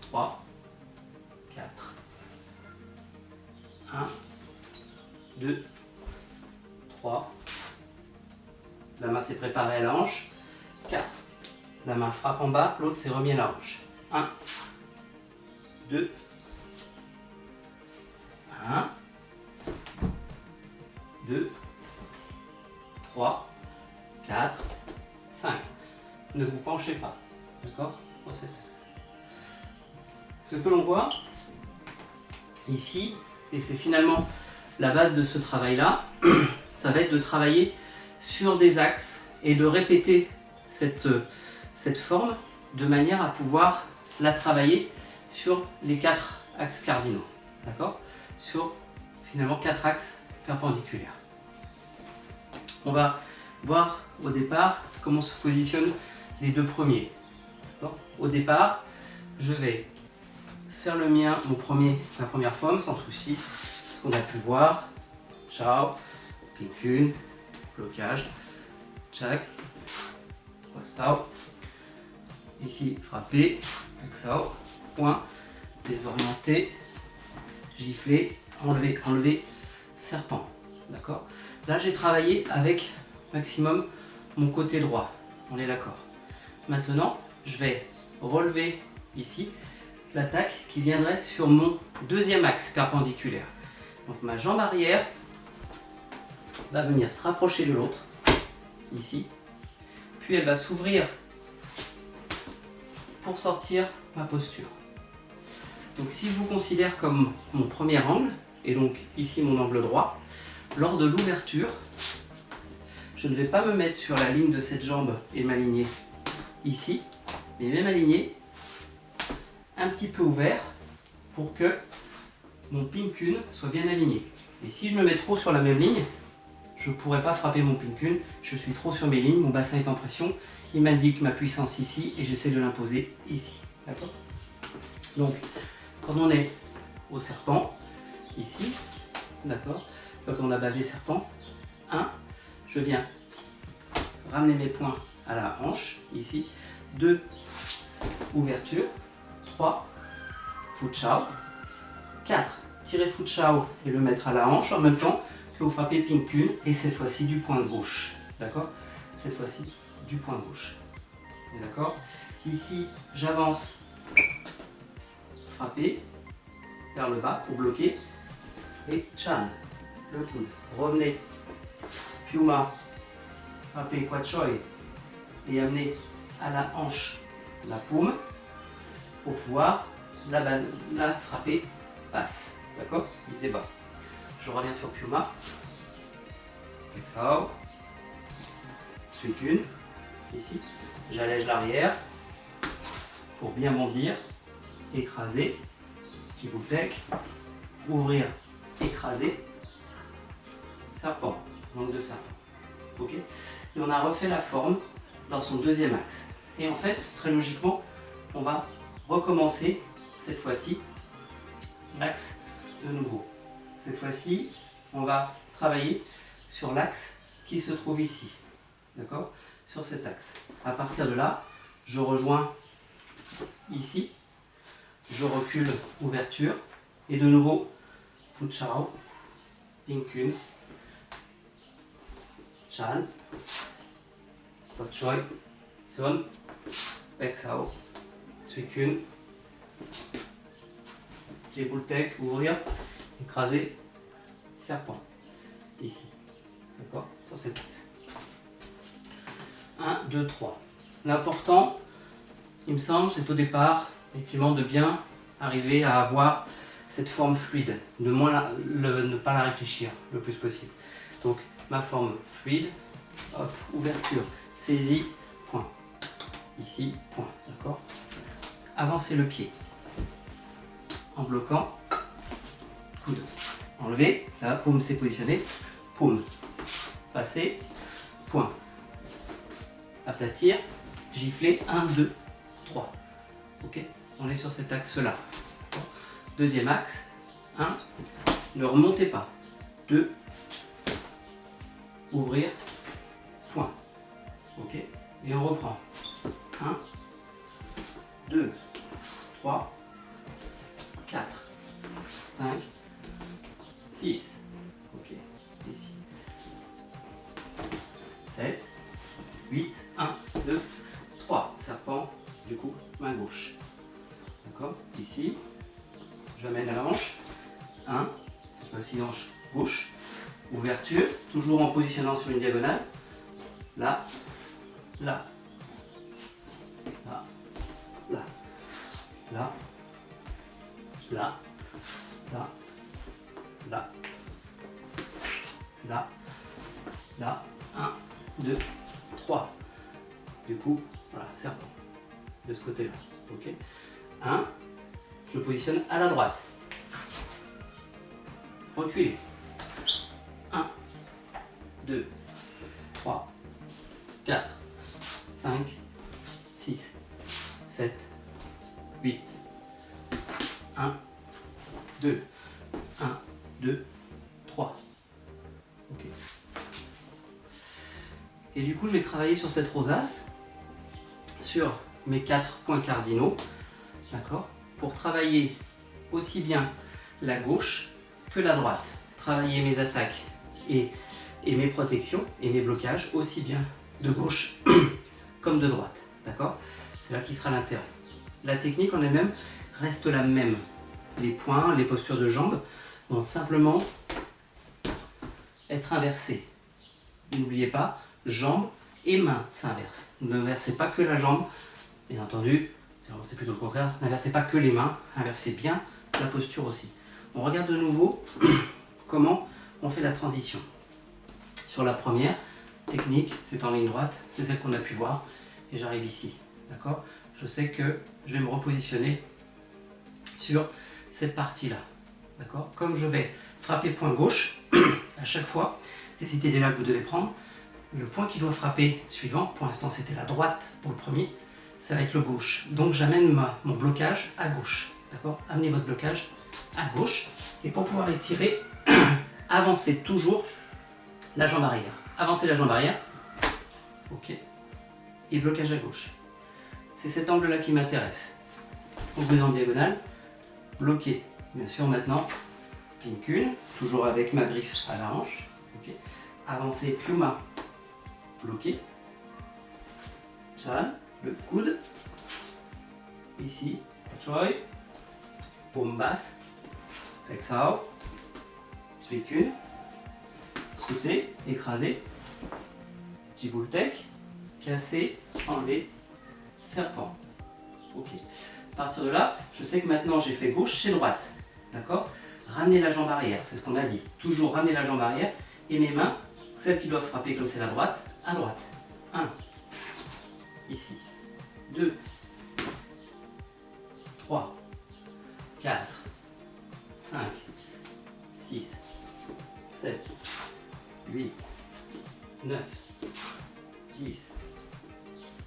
3, 4. 1, 2, 3. La main s'est préparée à la hanche. 4. La main frappe en bas, l'autre s'est remis à la hanche. 1, 2, 1, 2, 3, 4, 5. Ne vous penchez pas, d'accord, pour cet axe. Ce que l'on voit ici, et c'est finalement la base de ce travail-là, ça va être de travailler sur des axes et de répéter cette forme de manière à pouvoir la travailler sur les 4 axes cardinaux, d'accord, sur finalement 4 axes perpendiculaires. On va voir au départ comment se positionnent les 2 premiers. Au départ, je vais faire le mien, ma première forme, sans souci, ce qu'on a pu voir. Ciao, pinkun, blocage, tchak, sao. Ici, frapper, sao, point, désorienter, gifler, enlever, enlever, serpent. D'accord? Là, j'ai travaillé avec maximum mon côté droit. On est d'accord. Maintenant, je vais relever ici l'attaque qui viendrait sur mon deuxième axe perpendiculaire. Donc ma jambe arrière va venir se rapprocher de l'autre, ici. Puis elle va s'ouvrir pour sortir ma posture. Donc si je vous considère comme mon premier angle, et donc ici mon angle droit, lors de l'ouverture, je ne vais pas me mettre sur la ligne de cette jambe et m'aligner ici, mais même aligner un petit peu ouvert pour que mon pinkun soit bien aligné. Et si je me mets trop sur la même ligne, je ne pourrai pas frapper mon pinkun, je suis trop sur mes lignes, mon bassin est en pression, il m'indique ma puissance ici et j'essaie de l'imposer ici. D'accord? Donc, quand on est au serpent, ici, d'accord, quand on a basé serpent, 1, je viens ramener mes poings à la hanche, ici, 2, ouverture, 3, foot chao, 4, tirer foot chao et le mettre à la hanche en même temps que vous frappez pinkun et cette fois-ci du poing gauche, d'accord, cette fois-ci du poing gauche, d'accord, ici j'avance, frapper vers le bas pour bloquer et chan, le coude. Revenez. Piuma. Frappez Quatchoi. Et amenez à la hanche la paume pour pouvoir la frapper basse. D'accord? Visez bas. Je reviens sur Piuma. Exhale. Suikun. Ici. J'allège l'arrière pour bien bondir. Écraser. Kiboutek. Ouvrir. Écraser. Serpent. Langue de serpent. Ok? Et on a refait la forme dans son deuxième axe. Et en fait, très logiquement, on va recommencer cette fois-ci l'axe de nouveau. Cette fois-ci, on va travailler sur l'axe qui se trouve ici. D'accord? Sur cet axe. À partir de là, je rejoins ici. Je recule, ouverture. Et de nouveau, Fuchao, Pinkun, Chan, Quatchoi, Son, Exhao, Suikun, Jebultek, ouvrir, écraser, serpent. Ici. D'accord? Sur cet axe. 1, 2, 3. L'important, il me semble, c'est au départ, effectivement, de bien arriver à avoir cette forme fluide, de ne pas la réfléchir le plus possible. Donc, ma forme fluide, hop, ouverture, saisie, point. Ici, point, d'accord? Avancez le pied en bloquant, coude. Enlever, la paume s'est positionnée, paume, passer, point. Aplatir, gifler, 1, 2, 3. Ok? On est sur cet axe-là. Deuxième axe, 1, ne remontez pas. 2, ouvrir, point. Ok? Et on reprend. 1, 2, 3, 4, 5, 6. Ok, ici. 7, 8, 1, 2, 3. Serpent, du coup, main gauche. D'accord? Ici, j'amène à la hanche. 1, cette fois-ci hanche gauche. Ouverture, toujours en positionnant sur une diagonale. Là, là, là, là, là, là, là, là, là, là, 1, 2, 3. Du coup, voilà, serpent. De ce côté-là. Ok? 1, je positionne à la droite. Reculez. 1, 2, 3, 4, 5, 6, 7, 8, 1, 2, 1, 2, 3. Ok. Et du coup, je vais travailler sur cette rosace, sur mes 4 points cardinaux, d'accord, pour travailler aussi bien la gauche que la droite. Travailler mes attaques et mes protections et mes blocages aussi bien de gauche comme de droite, d'accord? C'est là qui sera l'intérêt. La technique en elle-même reste la même. Les points, les postures de jambes vont simplement être inversées. N'oubliez pas, jambes et mains s'inversent. N'inversez pas que la jambe, bien entendu, c'est plutôt le contraire, n'inversez pas que les mains, inversez bien la posture aussi. On regarde de nouveau comment on fait la transition. Sur la première technique, c'est en ligne droite, c'est celle qu'on a pu voir, et j'arrive ici, d'accord? Je sais que je vais me repositionner sur cette partie-là, d'accord? Comme je vais frapper point gauche, à chaque fois, c'est cette idée-là que vous devez prendre. Le point qui doit frapper suivant, pour l'instant c'était la droite pour le premier, ça va être le gauche. Donc j'amène mon blocage à gauche, d'accord? Amenez votre blocage à gauche, et pour pouvoir étirer, avancez toujours la jambe arrière. Avancez la jambe arrière, ok, et blocage à gauche. C'est cet angle-là qui m'intéresse. Ouvrez en diagonale, bloqué. Bien sûr maintenant, Pinkun, toujours avec ma griffe à la hanche, ok. Avancez Piuma, bloqué. Chan, le coude. Ici, Choi, paume basse. Exhale, Suikun, côté, écrasé, petit boule tech, cassé, enlevé, serpent. Ok. À partir de là, je sais que maintenant j'ai fait gauche, c'est droite. D'accord? Ramener la jambe arrière, c'est ce qu'on a dit. Toujours ramener la jambe arrière et mes mains, celles qui doivent frapper comme c'est la droite, à droite. 1, ici. 2, 3, 4, 5, 6, 7, 8, 9, 10,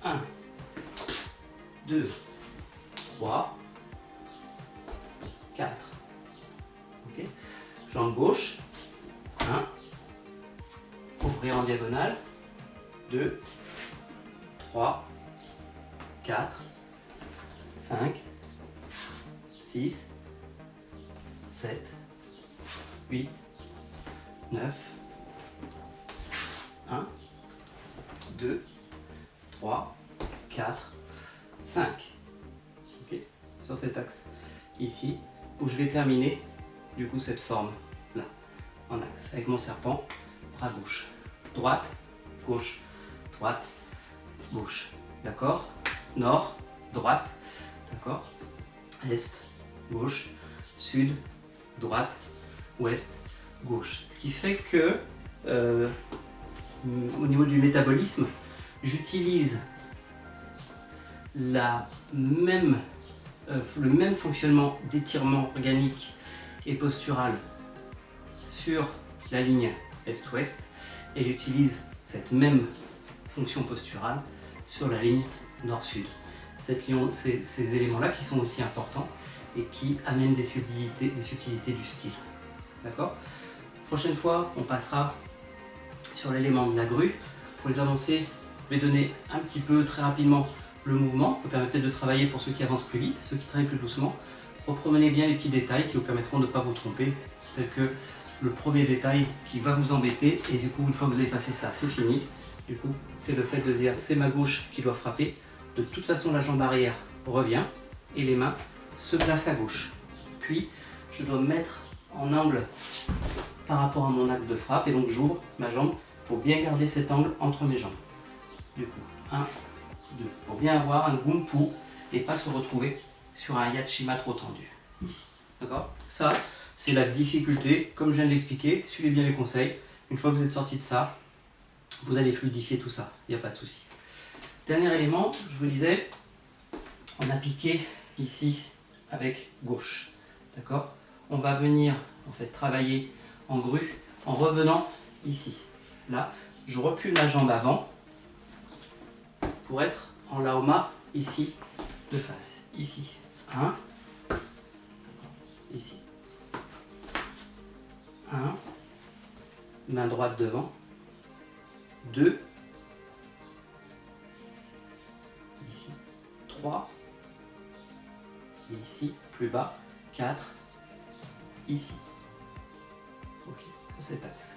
1, 2, 3, 4. Ok. Jambe gauche, 1, ouvrir en diagonale, 2, 3, 4, 5, 6, 7, 8, 9, 1, 2, 3, 4, 5. Ok, sur cet axe ici, où je vais terminer du coup cette forme là, en axe, avec mon serpent, bras gauche, droite, gauche, droite, gauche, d'accord? Nord, droite, d'accord? Est, gauche, sud, droite, ouest, gauche. Ce qui fait que au niveau du métabolisme, j'utilise le même fonctionnement d'étirement organique et postural sur la ligne est-ouest et j'utilise cette même fonction posturale sur la ligne nord-sud. Ces éléments-là qui sont aussi importants et qui amènent des subtilités du style. D'accord? Prochaine fois, on passera sur l'élément de la grue. Pour les avancer, je vais donner un petit peu très rapidement le mouvement. Ça vous permet peut-être de travailler pour ceux qui avancent plus vite, ceux qui travaillent plus doucement. Reprenez bien les petits détails qui vous permettront de ne pas vous tromper, tel que le premier détail qui va vous embêter, et du coup, une fois que vous avez passé ça, c'est fini. Du coup, c'est le fait de se dire, c'est ma gauche qui doit frapper. De toute façon, la jambe arrière revient et les mains se placent à gauche. Puis, je dois me mettre en angle par rapport à mon axe de frappe, et donc j'ouvre ma jambe pour bien garder cet angle entre mes jambes. Du coup, 1, 2, pour bien avoir un gunpu et pas se retrouver sur un yachima trop tendu. Ici. D'accord? Ça, c'est la difficulté, comme je viens de l'expliquer, suivez bien les conseils. Une fois que vous êtes sorti de ça, vous allez fluidifier tout ça, il n'y a pas de souci. Dernier élément, je vous disais, on a piqué ici avec gauche. D'accord? On va venir en fait travailler en grue en revenant ici. Là, je recule la jambe avant pour être en laoma ici de face. Ici, 1, ici, 1, main droite devant, 2, ici, 3, ici, plus bas, 4, ici. Ok, sur cet axe.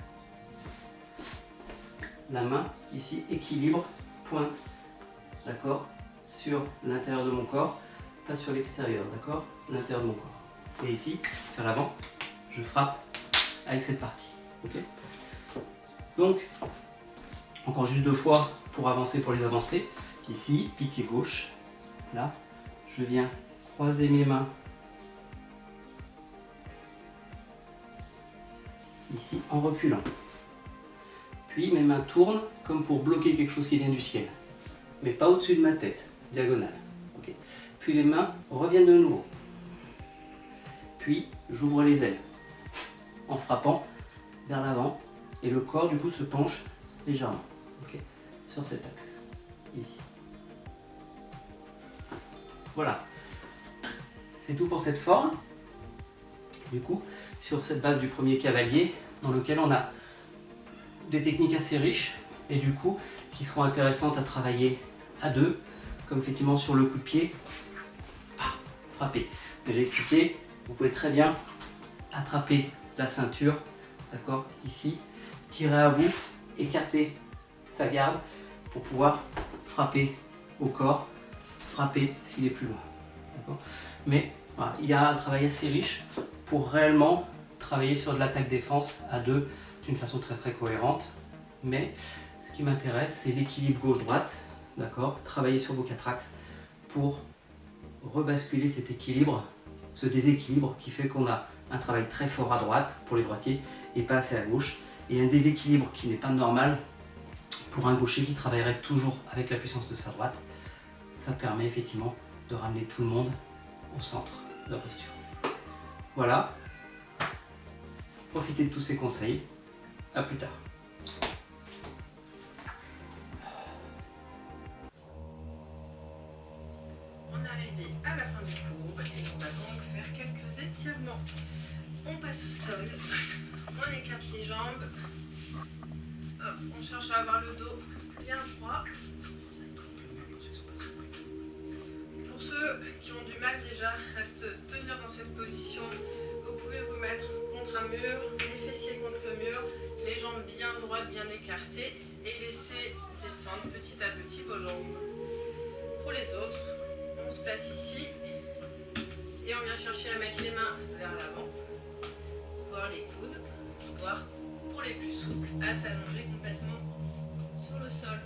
La main ici, équilibre, pointe, d'accord, sur l'intérieur de mon corps, pas sur l'extérieur, d'accord, l'intérieur de mon corps. Et ici, vers l'avant, je frappe avec cette partie. Ok. Donc, encore juste 2 fois pour avancer, pour les avancer. Ici, piqué gauche. Là, je viens croiser mes mains. Ici, en reculant. Puis mes mains tournent comme pour bloquer quelque chose qui vient du ciel. Mais pas au-dessus de ma tête, diagonale. Okay. Puis les mains reviennent de nouveau. Puis j'ouvre les ailes en frappant vers l'avant et le corps du coup se penche légèrement. Okay. Sur cet axe, ici. Voilà. C'est tout pour cette forme. Du coup, sur cette base du premier cavalier, dans lequel on a des techniques assez riches et du coup qui seront intéressantes à travailler à deux, comme effectivement sur le coup de pied, frapper. J'ai expliqué, vous pouvez très bien attraper la ceinture, d'accord, ici, tirer à vous, écarter sa garde pour pouvoir frapper au corps, frapper s'il est plus loin. D'accord. Mais voilà, il y a un travail assez riche pour réellement travailler sur de l'attaque-défense à deux d'une façon très cohérente. Mais ce qui m'intéresse, c'est l'équilibre gauche-droite, d'accord? Travailler sur vos 4 axes pour rebasculer cet équilibre, ce déséquilibre qui fait qu'on a un travail très fort à droite pour les droitiers et pas assez à gauche, et un déséquilibre qui n'est pas normal pour un gaucher qui travaillerait toujours avec la puissance de sa droite. Ça permet effectivement de ramener tout le monde au centre de la posture. Voilà, profitez de tous ces conseils, à plus tard. On est arrivé à la fin du cours et on va donc faire quelques étirements. On passe au sol, on écarte les jambes, hop, on cherche à avoir le dos bien droit. Pour ceux qui ont du mal déjà à se tenir dans cette position, vous pouvez vous mettre contre un mur, les fessiers contre le mur, les jambes bien droites, bien écartées et laisser descendre petit à petit vos jambes. Pour les autres, on se place ici et on vient chercher à mettre les mains vers l'avant, voire les coudes, voire pour les plus souples, à s'allonger complètement sur le sol.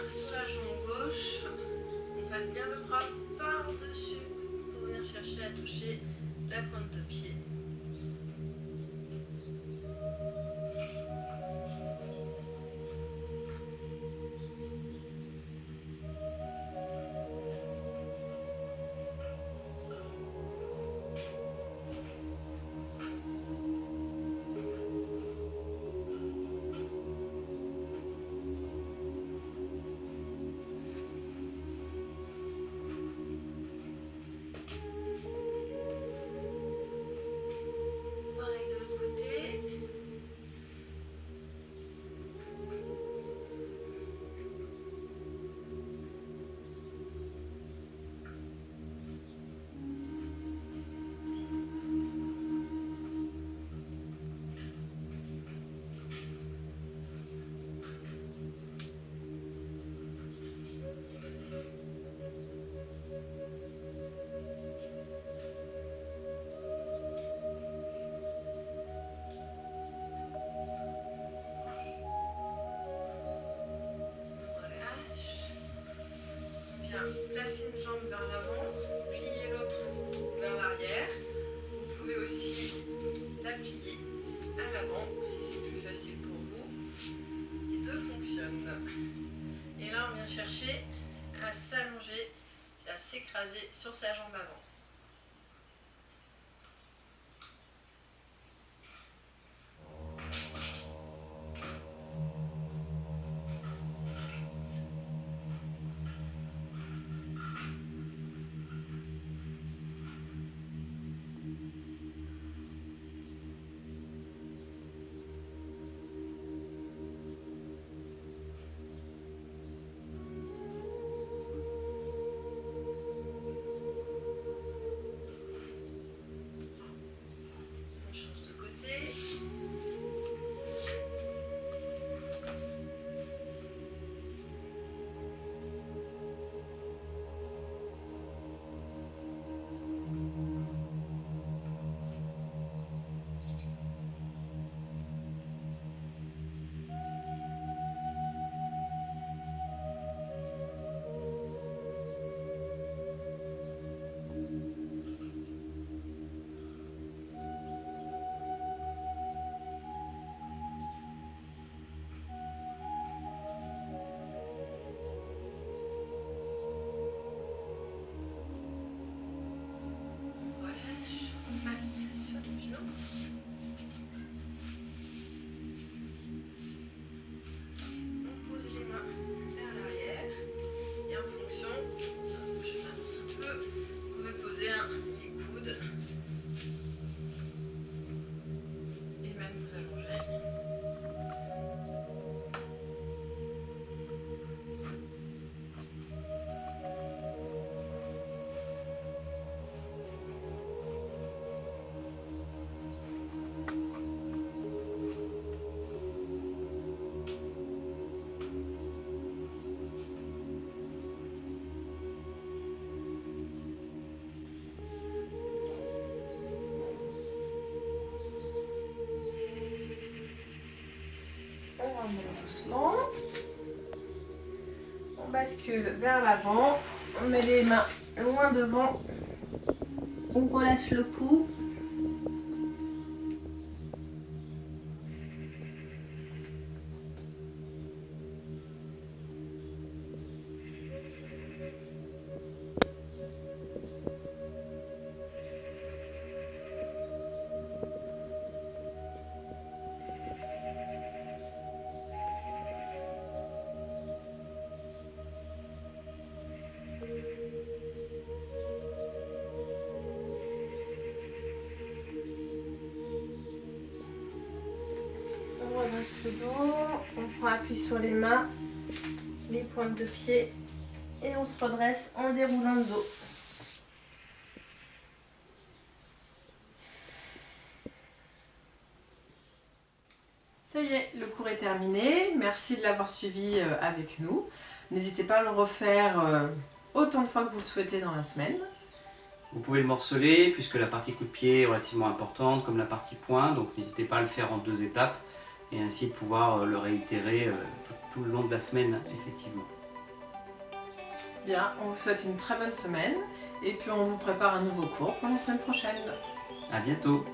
Sur la jambe gauche, on passe bien le bras par-dessus pour venir chercher à toucher la pointe de pied. Placez une jambe vers l'avant, pliez l'autre vers l'arrière. Vous pouvez aussi la plier à l'avant si c'est plus facile pour vous. Les deux fonctionnent. Et là, on vient chercher à s'allonger, à s'écraser sur sa jambe avant. doucement. On bascule vers l'avant. On met les mains loin devant. On relâche le cou. On redresse le dos, on prend appui sur les mains, les pointes de pied et on se redresse en déroulant le dos. Ça y est, le cours est terminé. Merci de l'avoir suivi avec nous. N'hésitez pas à le refaire autant de fois que vous le souhaitez dans la semaine. Vous pouvez le morceler puisque la partie coup de pied est relativement importante comme la partie poing, donc n'hésitez pas à le faire en 2 étapes et ainsi de pouvoir le réitérer tout le long de la semaine effectivement. Bien, on vous souhaite une très bonne semaine et puis on vous prépare un nouveau cours pour la semaine prochaine. À bientôt.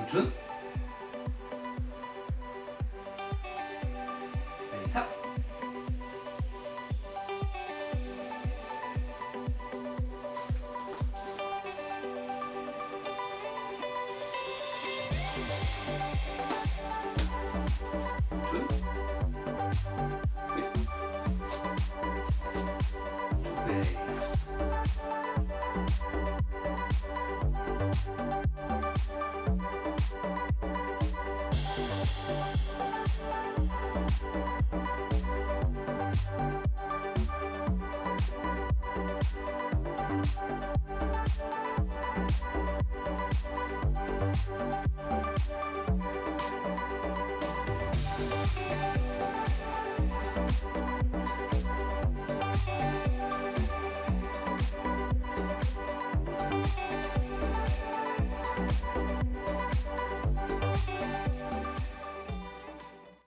Autre chose ? Allez, ça. Autre chose ? Oui. Super.